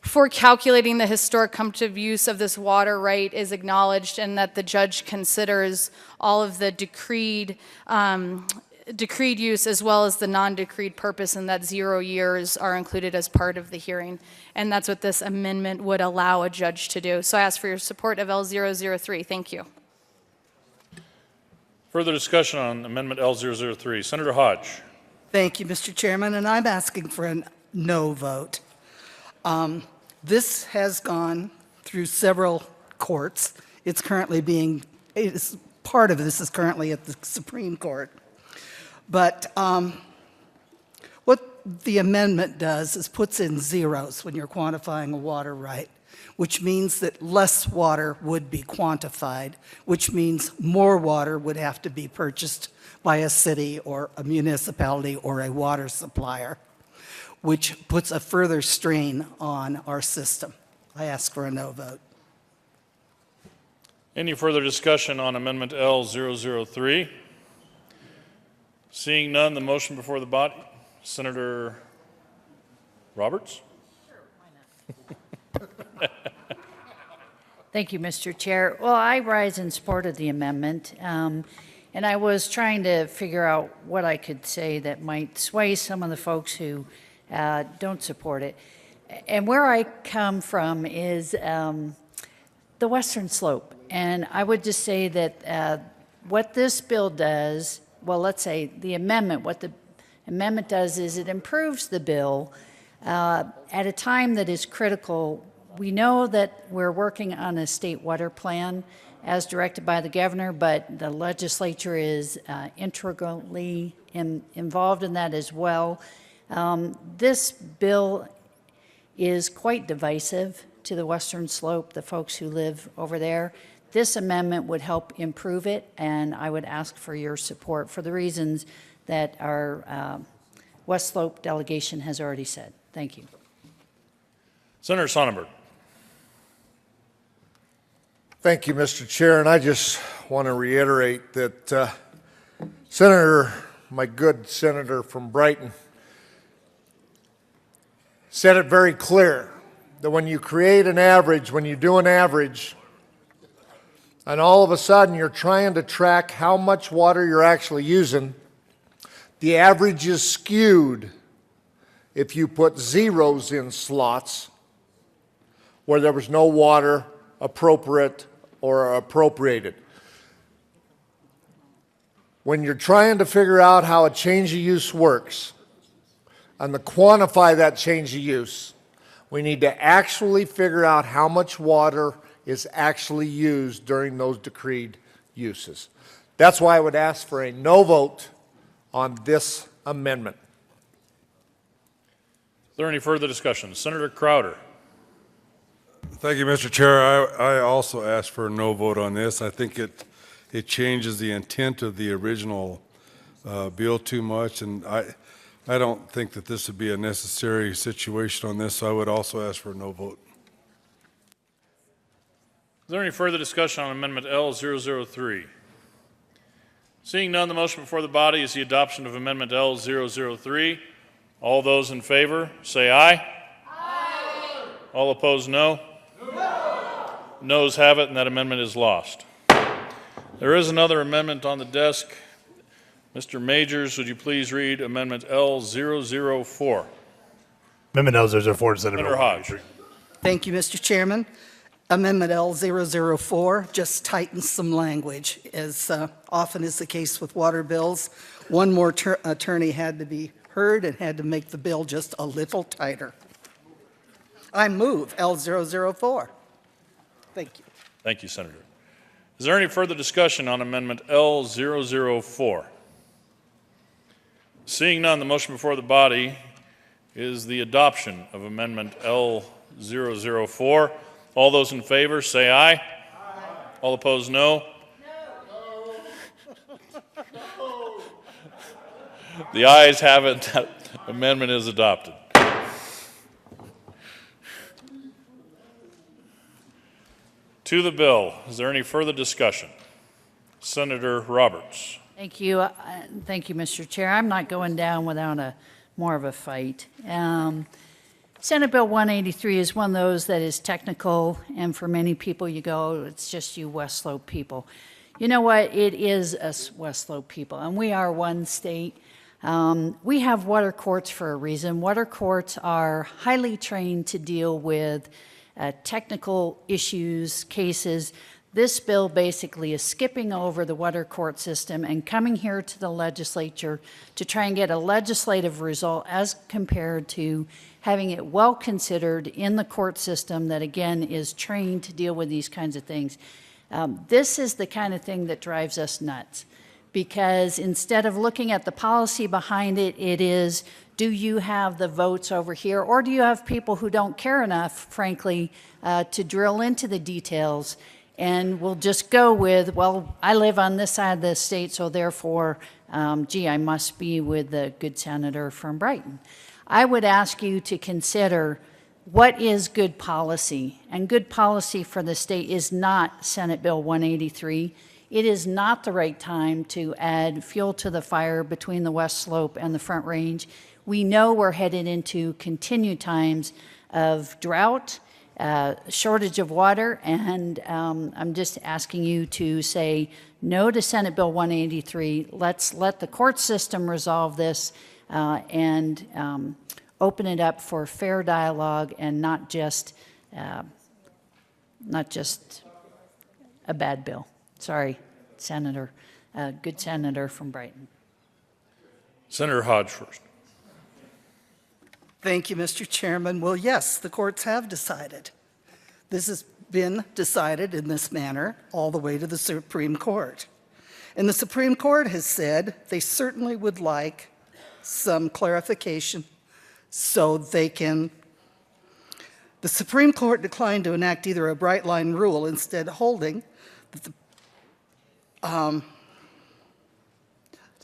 T: for calculating the historic cumulative use of this water right is acknowledged, and that the judge considers all of the decreed use as well as the non-decreed purpose, and that 0 years are included as part of the hearing. And that's what this amendment would allow a judge to do. So I ask for your support of L003. Thank you.
F: Further discussion on Amendment L003. Senator Hodge.
O: Thank you, Mr. Chairman, and I'm asking for a no vote. This has gone through several courts. Part of this is currently at the Supreme Court. But what the amendment does is puts in zeros when you're quantifying a water right, which means that less water would be quantified, which means more water would have to be purchased by a city or a municipality or a water supplier, which puts a further strain on our system. I ask for a no vote.
F: Any further discussion on Amendment L003? Seeing none, the motion before the body. Senator Roberts?
E: Thank you, Mr. Chair. Well, I rise in support of the amendment, and I was trying to figure out what I could say that might sway some of the folks who don't support it. And where I come from is the Western Slope. And I would just say that what this bill does, well, let's say the amendment, what the amendment does is it improves the bill at a time that is critical. We know that we're working on a state water plan as directed by the governor, but the legislature is integrally involved in that as well. This bill is quite divisive to the Western Slope, the folks who live over there. This amendment would help improve it, and I would ask for your support for the reasons that our West Slope delegation has already said. Thank you.
F: Senator Sonnenberg.
R: Thank you, Mr. Chair, and I just want to reiterate that Senator, my good senator from Brighton, said it very clear that when you create an average, when you do an average, and all of a sudden you're trying to track how much water you're actually using, the average is skewed if you put zeros in slots where there was no water appropriate or appropriated. When you're trying to figure out how a change of use works and to quantify that change of use, we need to actually figure out how much water is actually used during those decreed uses. That's why I would ask for a no vote on this amendment.
F: Is there any further discussion? Senator Crowder.
U: Thank you, Mr. Chair. I also ask for a no vote on this. I think it changes the intent of the original bill too much, and I don't think that this would be a necessary situation on this, so I would also ask for a no vote.
F: Is there any further discussion on Amendment L003? Seeing none, the motion before the body is the adoption of Amendment L003. All those in favor, say aye. Aye. All opposed, no. No. Noes have it, and that amendment is lost. There is another amendment on the desk. Mr. Majors, would you please read Amendment L004?
C: Amendment L004 to
F: Senator Hodge.
O: Thank you, Mr. Chairman. Amendment L004 just tightens some language. As often is the case with water bills, one more attorney had to be heard and had to make the bill just a little tighter. I move L004. Thank you.
F: Thank you, Senator. Is there any further discussion on Amendment L004? Seeing none, the motion before the body is the adoption of Amendment L004. All those in favor, say aye. Aye. All opposed, no. No. The ayes have it. That amendment is adopted. To the bill, is there any further discussion? Senator Roberts.
E: Thank you. Thank you, Mr. Chair. I'm not going down without more of a fight. Senate Bill 183 is one of those that is technical, and for many people you go, it's just you West Slope people. You know what? It is us West Slope people, and we are one state. We have water courts for a reason. Water courts are highly trained to deal with technical issues, cases. This bill basically is skipping over the water court system and coming here to the legislature to try and get a legislative result as compared to having it well considered in the court system that, again, is trained to deal with these kinds of things. This is the kind of thing that drives us nuts, because instead of looking at the policy behind it, it is, do you have the votes over here, or do you have people who don't care enough, frankly, to drill into the details, and will just go with, well, I live on this side of the state, so therefore, gee, I must be with the good senator from Brighton. I would ask you to consider what is good policy, and good policy for the state is not Senate Bill 183. It is not the right time to add fuel to the fire between the West Slope and the Front Range. We know we're headed into continued times of drought, shortage of water, and I'm just asking you to say no to Senate Bill 183. Let's let the court system resolve this and open it up for fair dialogue and not just a bad bill. Sorry, Senator, good senator from Brighton.
F: Senator Hodge first.
O: Thank you, Mr. Chairman. Well, yes, the courts have decided. This has been decided in this manner all the way to the Supreme Court. And the Supreme Court has said they certainly would like some clarification so they can. The Supreme Court declined to enact either a bright line rule, instead holding that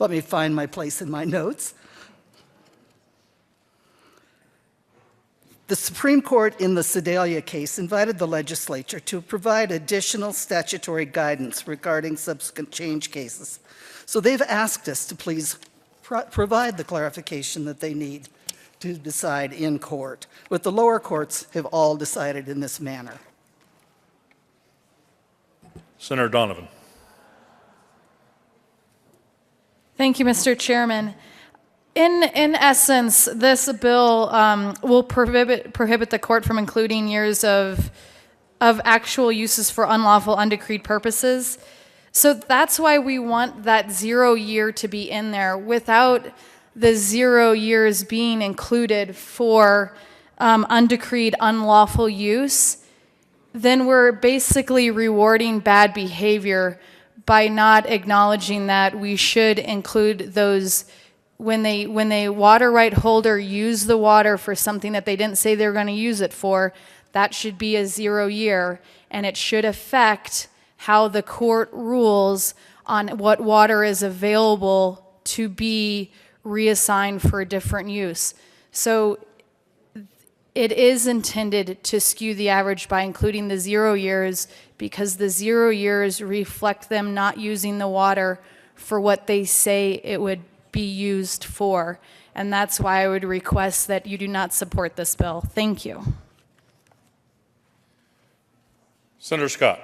O: let me find my place in my notes. The Supreme Court in the Sedalia case invited the legislature to provide additional statutory guidance regarding subsequent change cases. So they've asked us to please provide the clarification that they need to decide in court. But the lower courts have all decided in this manner.
F: Senator Donovan.
T: Thank you, Mr. Chairman. In essence, this bill will prohibit the court from including years of actual uses for unlawful, undecreed purposes. So that's why we want that 0 year to be in there. Without the 0 years being included for undecreed, unlawful use, then we're basically rewarding bad behavior by not acknowledging that we should include those when they water right holder use the water for something that they didn't say they were going to use it for, that should be a 0 year, and it should affect how the court rules on what water is available to be reassigned for a different use. So it is intended to skew the average by including the 0 years, because the 0 years reflect them not using the water for what they say it would be used for. And that's why I would request that you do not support this bill. Thank you.
F: Senator Scott.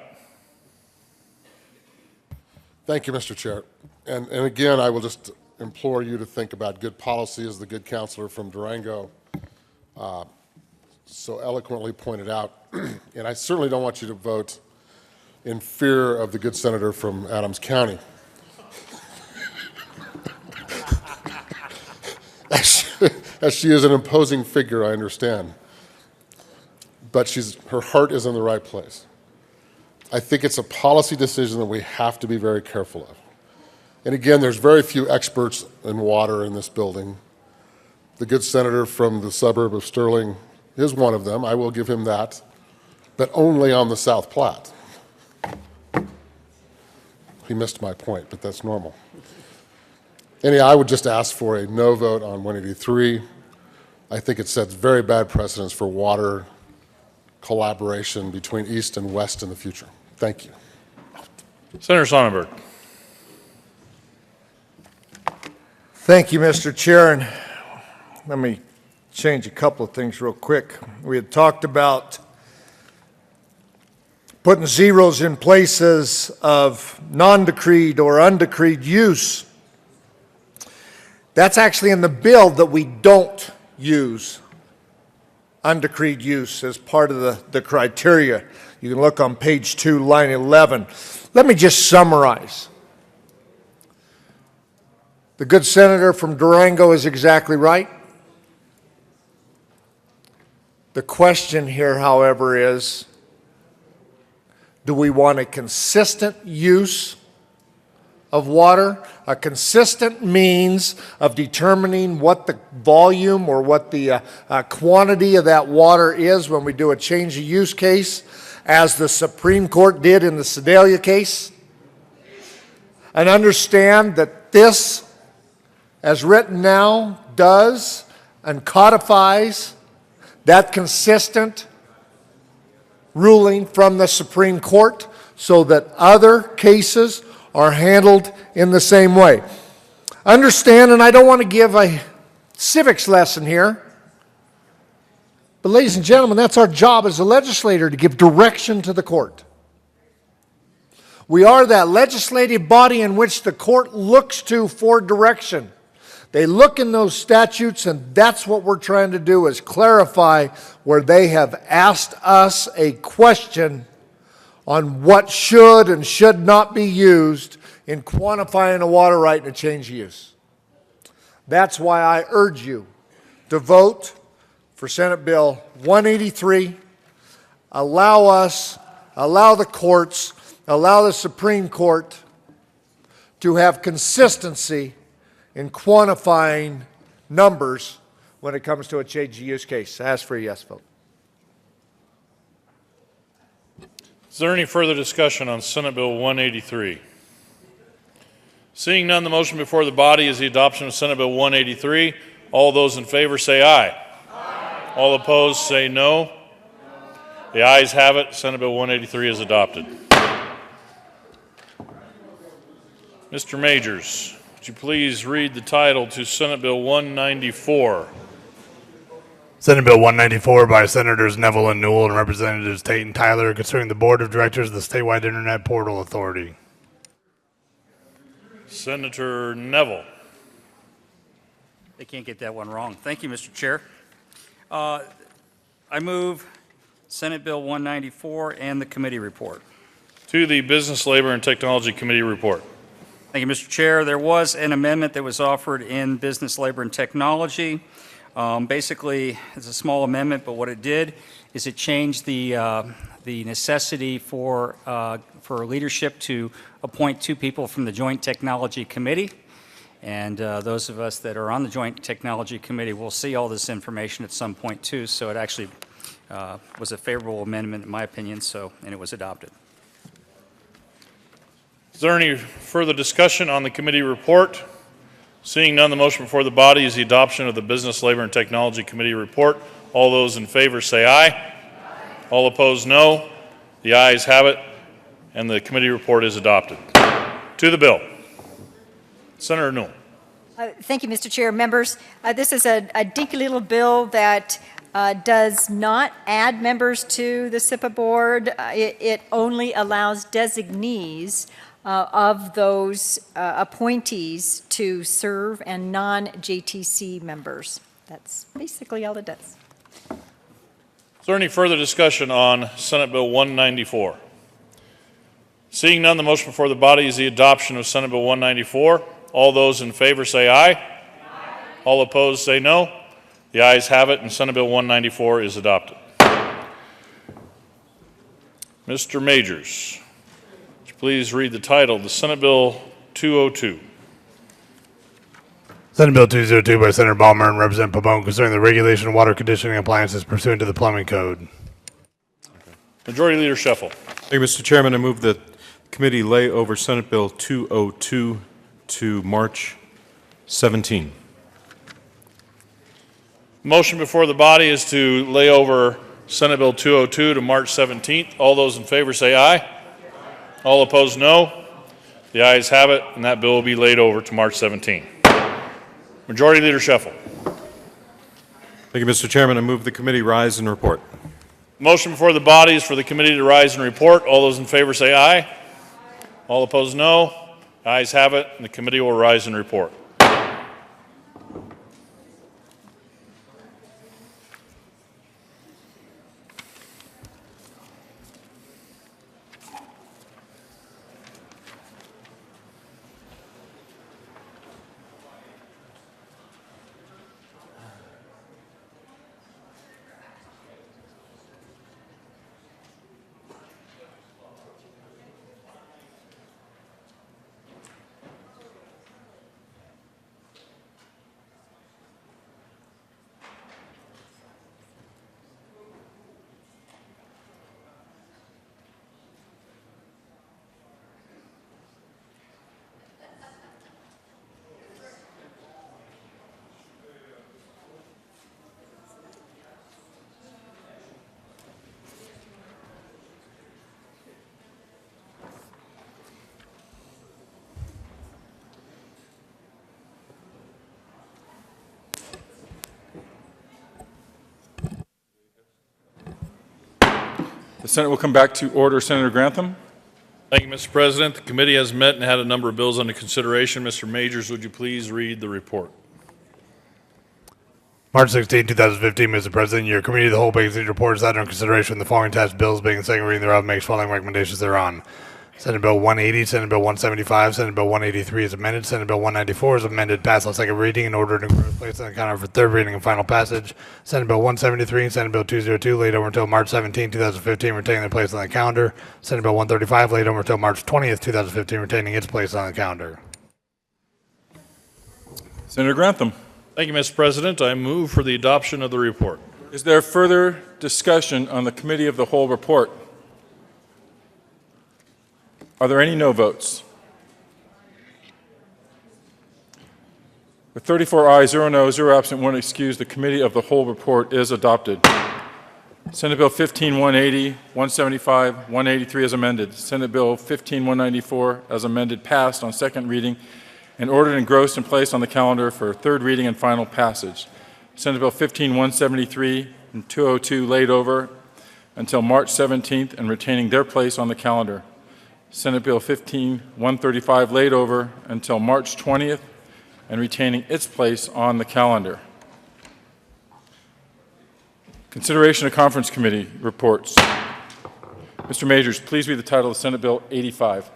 S: Thank you, Mr. Chair. And again, I will just implore you to think about good policy, as the good counselor from Durango so eloquently pointed out. And I certainly don't want you to vote in fear of the good senator from Adams County. As she is an imposing figure, I understand. But her heart is in the right place. I think it's a policy decision that we have to be very careful of. And again, there's very few experts in water in this building. The good senator from the suburb of Sterling is one of them. I will give him that, but only on the South Platte. He missed my point, but that's normal. Anyhow, I would just ask for a no vote on 183. I think it sets very bad precedents for water collaboration between East and West in the future. Thank you.
F: Senator Sonnenberg.
G: Thank you, Mr. Chair. And let me change a couple of things real quick. We had talked about putting zeros in places of non-decreed or undecreed use. That's actually in the bill that we don't use undecreed use as part of the criteria. You can look on page 2, line 11. Let me just summarize. The good senator from Durango is exactly right. The question here, however, is, do we want a consistent use of water, a consistent means of determining what the volume or what the quantity of that water is when we do a change of use case, as the Supreme Court did in the Sedalia case? And understand that this, as written now, does and codifies that consistent ruling from the Supreme Court, so that other cases are handled in the same way. Understand, and I don't want to give a civics lesson here, but ladies and gentlemen, that's our job as a legislator, to give direction to the court. We are that legislative body in which the court looks to for direction. They look in those statutes, and that's what we're trying to do, is clarify where they have asked us a question on what should and should not be used in quantifying a water right and a change of use. That's why I urge you to vote for Senate Bill 183. Allow the courts, allow the Supreme Court to have consistency in quantifying numbers when it comes to a change of use case. Ask for a yes vote.
F: Is there any further discussion on Senate Bill 183? Seeing none, the motion before the body is the adoption of Senate Bill 183. All those in favor say aye. Aye. All opposed say no. The ayes have it. Senate Bill 183 is adopted. Mr. Majors, would you please read the title to Senate Bill 194?
C: Senate Bill 194 by Senators Neville and Newell and Representatives Tate and Tyler, concerning the Board of Directors of the Statewide Internet Portal Authority.
F: Senator Neville.
D: They can't get that one wrong. Thank you, Mr. Chair. I move Senate Bill 194 and the committee report.
F: To the Business, Labor, and Technology Committee report.
D: Thank you, Mr. Chair. There was an amendment that was offered in Business, Labor, and Technology. Basically, it's a small amendment, but what it did is it changed the necessity for leadership to appoint 2 people from the Joint Technology Committee. And those of us that are on the Joint Technology Committee will see all this information at some point too, so it actually was a favorable amendment in my opinion, and it was adopted.
F: Is there any further discussion on the committee report? Seeing none, the motion before the body is the adoption of the Business, Labor, and Technology Committee report. All those in favor say aye. All opposed, no. The ayes have it, and the committee report is adopted. To the bill. Senator Newell.
I: Thank you, Mr. Chair. Members, this is a dinky little bill that does not add members to the SIPA board. It only allows designees of those appointees to serve and non-JTC members. That's basically all it does.
F: Is there any further discussion on Senate Bill 194? Seeing none, the motion before the body is the adoption of Senate Bill 194. All those in favor say aye. Aye. All opposed say no. The ayes have it, and Senate Bill 194 is adopted. Mr. Majors, would you please read the title of the Senate Bill 202?
C: Senate Bill 202 by Senator Balmer and Representative Pabon concerning the regulation of water conditioning appliances pursuant to the plumbing code.
F: Majority Leader Scheffel.
B: Thank you, Mr. Chairman. I move that the committee lay over Senate Bill 202 to March 17.
F: Motion before the body is to lay over Senate Bill 202 to March 17th. All those in favor say aye. All opposed, no. The ayes have it, and that bill will be laid over to March 17th. Majority Leader Scheffel.
B: Thank you, Mr. Chairman. I move the committee rise and report.
F: Motion before the body is for the committee to rise and report. All those in favor say aye. All opposed, no. Ayes have it, and the committee will rise and report.
A: The Senate will come back to order. Senator Grantham.
F: Thank you, Mr. President. The committee has met and had a number of bills under consideration. Mr. Majors, would you please read the report?
C: March 16, 2015, Mr. President, your committee of the whole vacancy report is under consideration the following attached bills being the second reading thereof makes following recommendations thereon. Senate Bill 180, Senate Bill 175, Senate Bill 183 is amended, Senate Bill 194 is amended, passed on second reading in order to place on the counter for third reading and final passage. Senate Bill 173 and Senate Bill 202 laid over until March 17, 2015, retaining their place on the calendar. Senate Bill 135 laid over until March 20th, 2015, retaining its place on the calendar.
A: Senator Grantham.
F: Thank you, Mr. President. I move for the adoption of the report.
A: Is there further discussion on the committee of the whole report? Are there any no votes? With 34 ayes, 0 no, 0 absent, 1 excused, the committee of the whole report is adopted. Senate Bill 15-180, 175, 183 as amended. Senate Bill 15-194 as amended passed on second reading and ordered engrossed and placed on the calendar for third reading and final passage. Senate Bill 15-173 and 202 laid over until March 17th and retaining their place on the calendar. Senate Bill 15-135 laid over until March 20th and retaining its place on the calendar. Consideration of conference committee reports. Mr. Majors, please read the title of Senate Bill 85.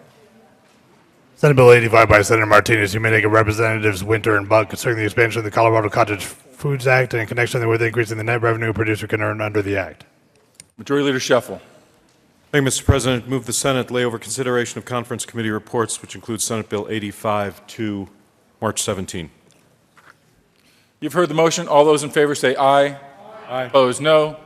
C: Senate Bill 85 by Senator Martinez, Humidega Representatives Winter and Buck concerning the expansion of the Colorado Cottage Foods Act and in connection with increasing the net revenue a producer can earn under the act.
A: Majority Leader Scheffel.
B: Thank you, Mr. President. Move the Senate lay over consideration of conference committee reports, which includes Senate Bill 85 to March 17.
A: You've heard the motion. All those in favor say aye.
B: Aye.
A: Opposed, no.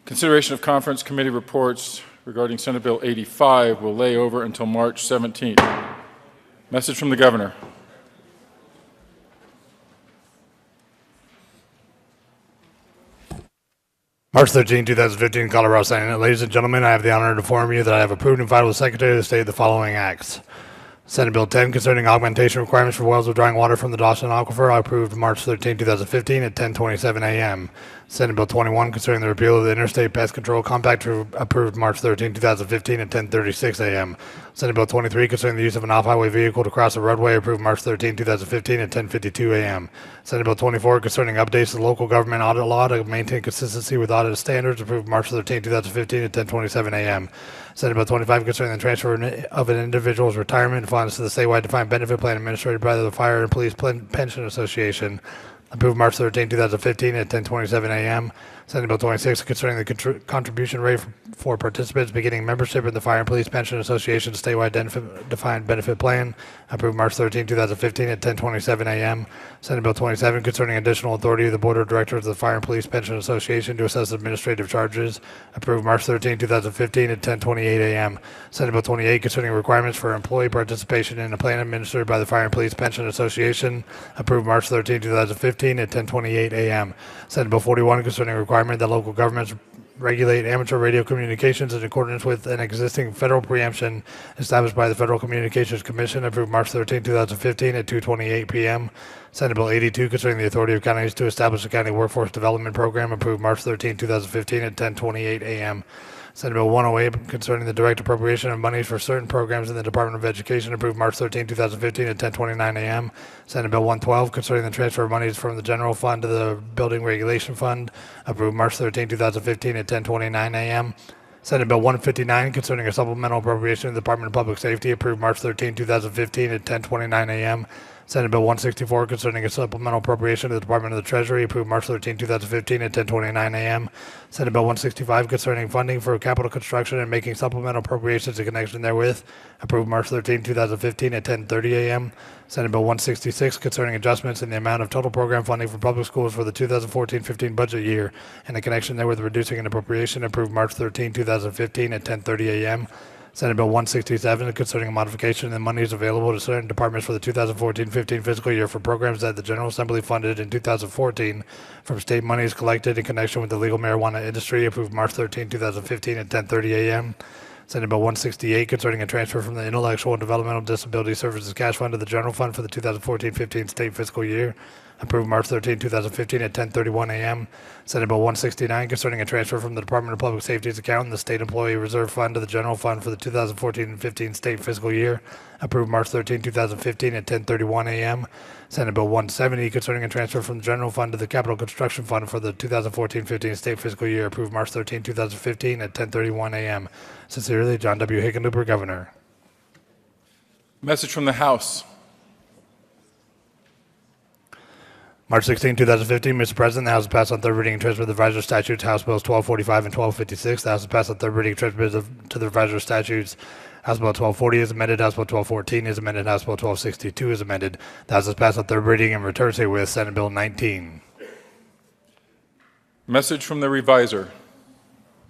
A: Consideration of conference committee reports regarding Senate Bill 85 will lay over until March 17th. Message from the governor.
C: March 13, 2015, Colorado Senate. Ladies and gentlemen, I have the honor to inform you that I have approved and filed with the Secretary of the State the following acts. Senate Bill 10 concerning augmentation requirements for wells withdrawing water from the Dawson Aquifer, I approved March 13, 2015 at 10:27 a.m. Senate Bill 21 concerning the repeal of the Interstate Pest Control Compact, approved March 13, 2015 at 10:36 a.m. Senate Bill 23 concerning the use of an off-highway vehicle to cross a roadway, approved March 13, 2015 at 10:52 a.m. Senate Bill 24 concerning updates to the local government audit law to maintain consistency with audit standards, approved March 13, 2015 at 10:27 a.m. Senate Bill 25 concerning the transfer of an individual's retirement funds to the statewide defined benefit plan administered by the Fire and Police Pension Association, approved March 13, 2015 at 10:27 a.m. Senate Bill 26 concerning the contribution rate for participants beginning membership in the Fire and Police Pension Association statewide defined benefit plan, approved March 13, 2015 at 10:27 a.m. Senate Bill 27 concerning additional authority of the Board of Directors of the Fire and Police Pension Association to assess administrative charges, approved March 13, 2015 at 10:28 a.m. Senate Bill 28 concerning requirements for employee participation in a plan administered by the Fire and Police Pension Association, approved March 13, 2015 at 10:28 a.m. Senate Bill 41 concerning requirement that local governments regulate amateur radio communications in accordance with an existing federal preemption established by the Federal Communications Commission, approved March 13, 2015 at 2:28 p.m. Senate Bill 82 concerning the authority of counties to establish a county workforce development program, approved March 13, 2015 at 10:28 a.m. Senate Bill 108 concerning the direct appropriation of monies for certain programs in the Department of Education, approved March 13, 2015 at 10:29 a.m. Senate Bill 112 concerning the transfer of monies from the general fund to the building regulation fund, approved March 13, 2015 at 10:29 a.m. Senate Bill 159 concerning a supplemental appropriation of the Department of Public Safety, approved March 13, 2015 at 10:29 a.m. Senate Bill 164 concerning a supplemental appropriation to the Department of the Treasury, approved March 13, 2015 at 10:29 a.m. Senate Bill 165 concerning funding for capital construction and making supplemental appropriations in connection therewith, approved March 13, 2015 at 10:30 a.m. Senate Bill 166 concerning adjustments in the amount of total program funding for public schools for the 2014-15 budget year and in connection therewith reducing an appropriation, approved March 13, 2015 at 10:30 a.m. Senate Bill 167 concerning a modification in the monies available to certain departments for the 2014-15 fiscal year for programs that the General Assembly funded in 2014 from state monies collected in connection with the legal marijuana industry, approved March 13, 2015 at 10:30 a.m. Senate Bill 168 concerning a transfer from the Intellectual and Developmental Disability Services Cash Fund to the General Fund for the 2014-15 state fiscal year, approved March 13, 2015 at 10:31 a.m. Senate Bill 169 concerning a transfer from the Department of Public Safety's account in the State Employee Reserve Fund to the General Fund for the 2014-15 state fiscal year, approved March 13, 2015 at 10:31 a.m. Senate Bill 170 concerning a transfer from the General Fund to the Capital Construction Fund for the 2014-15 state fiscal year, approved March 13, 2015 at 10:31 a.m. Sincerely, John W. Hickenlooper, Governor.
A: Message from the House.
C: March 16, 2015, Mr. President, the House has passed on third reading and transferred the revised statutes, House Bills 1245 and 1256. The House has passed on third reading and transferred to the revised statutes, House Bill 1240 is amended, House Bill 1214 is amended, House Bill 1262 is amended. The House has passed on third reading and returns herewith Senate Bill 19.
A: Message from the Reviser.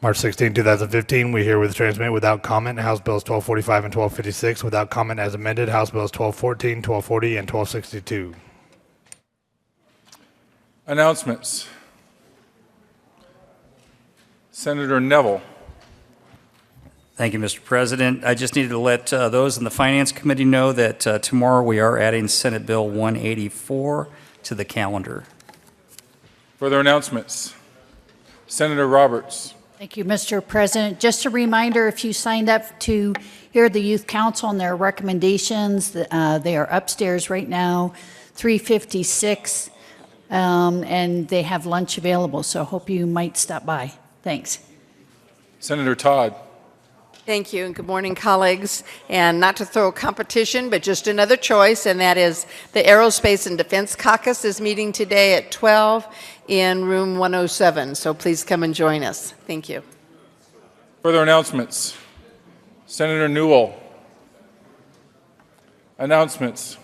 C: March 16, 2015, we herewith transmit without comment House Bills 1245 and 1256, without comment as amended, House Bills 1214, 1240, and 1262.
A: Announcements. Senator Neville.
D: Thank you, Mr. President. I just needed to let those in the Finance Committee know that tomorrow we are adding Senate Bill 184 to the calendar.
A: Further announcements. Senator Roberts.
E: Thank you, Mr. President. Just a reminder, if you signed up to hear the Youth Council and their recommendations, they are upstairs right now, 356, and they have lunch available, so I hope you might stop by. Thanks.
A: Senator Todd.
H: Thank you, and good morning, colleagues. And not to throw a competition, but just another choice, and that is the Aerospace and Defense Caucus is meeting today at 12 in room 107. So please come and join us. Thank you.
A: Further announcements. Senator Newell. Announcements.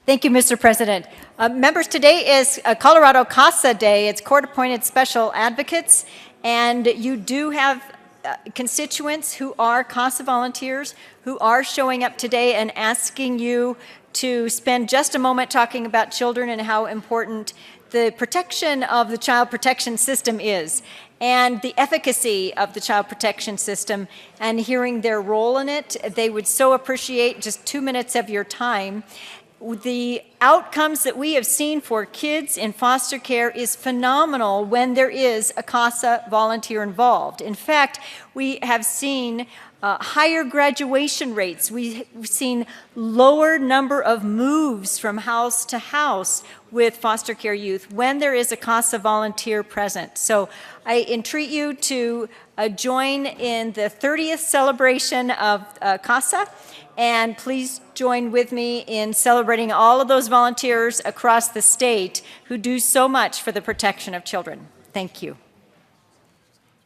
I: Thank you, Mr. President. Members, today is Colorado CASA Day. It's court-appointed special advocates, and you do have constituents who are CASA volunteers who are showing up today and asking you to spend just a moment talking about children and how important the protection of the child protection system is, and the efficacy of the child protection system, and hearing their role in it. They would so appreciate just 2 minutes of your time. The outcomes that we have seen for kids in foster care is phenomenal when there is a CASA volunteer involved. In fact, we have seen higher graduation rates. We've seen lower number of moves from house to house with foster care youth when there is a CASA volunteer present. So I entreat you to join in the 30th celebration of CASA, and please join with me in celebrating all of those volunteers across the state who do so much for the protection of children. Thank you.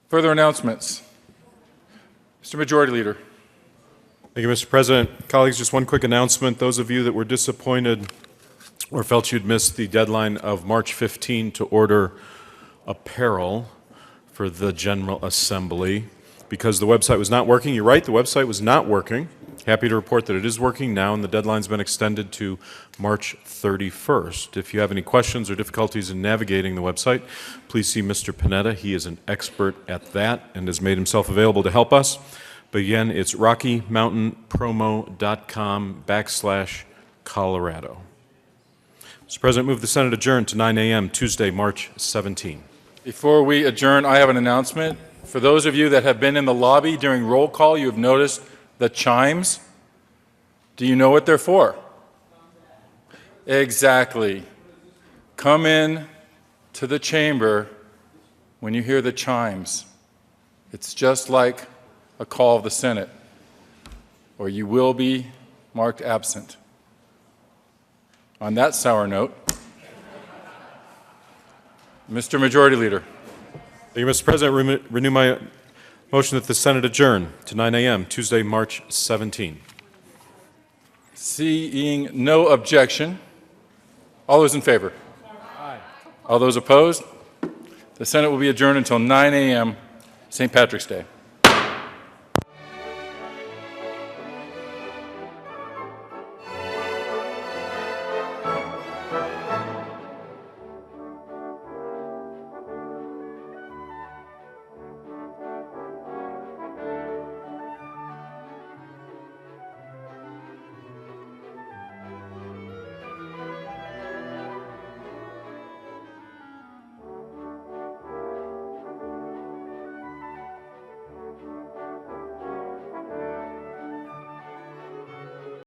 A: Further announcements. Mr. Majority Leader.
B: Thank you, Mr. President. Colleagues, just one quick announcement. Those of you that were disappointed or felt you'd missed the deadline of March 15 to order apparel for the General Assembly because the website was not working. You're right, the website was not working. Happy to report that it is working now, and the deadline's been extended to March 31st. If you have any questions or difficulties in navigating the website, please see Mr. Panetta. He is an expert at that and has made himself available to help us. But again, it's RockyMountainPromo.com/Colorado. Mr. President, move the Senate adjourn to 9 a.m. Tuesday, March 17.
A: Before we adjourn, I have an announcement. For those of you that have been in the lobby during roll call, you have noticed the chimes. Do you know what they're for? Exactly. Come in to the chamber when you hear the chimes. It's just like a call of the Senate, or you will be marked absent. On that sour note, Mr. Majority Leader.
B: Thank you, Mr. President. Renew my motion that the Senate adjourn to 9 a.m. Tuesday, March 17.
A: Seeing no objection, all those in favor? Aye. All those opposed? The Senate will be adjourned until 9 a.m. St. Patrick's Day.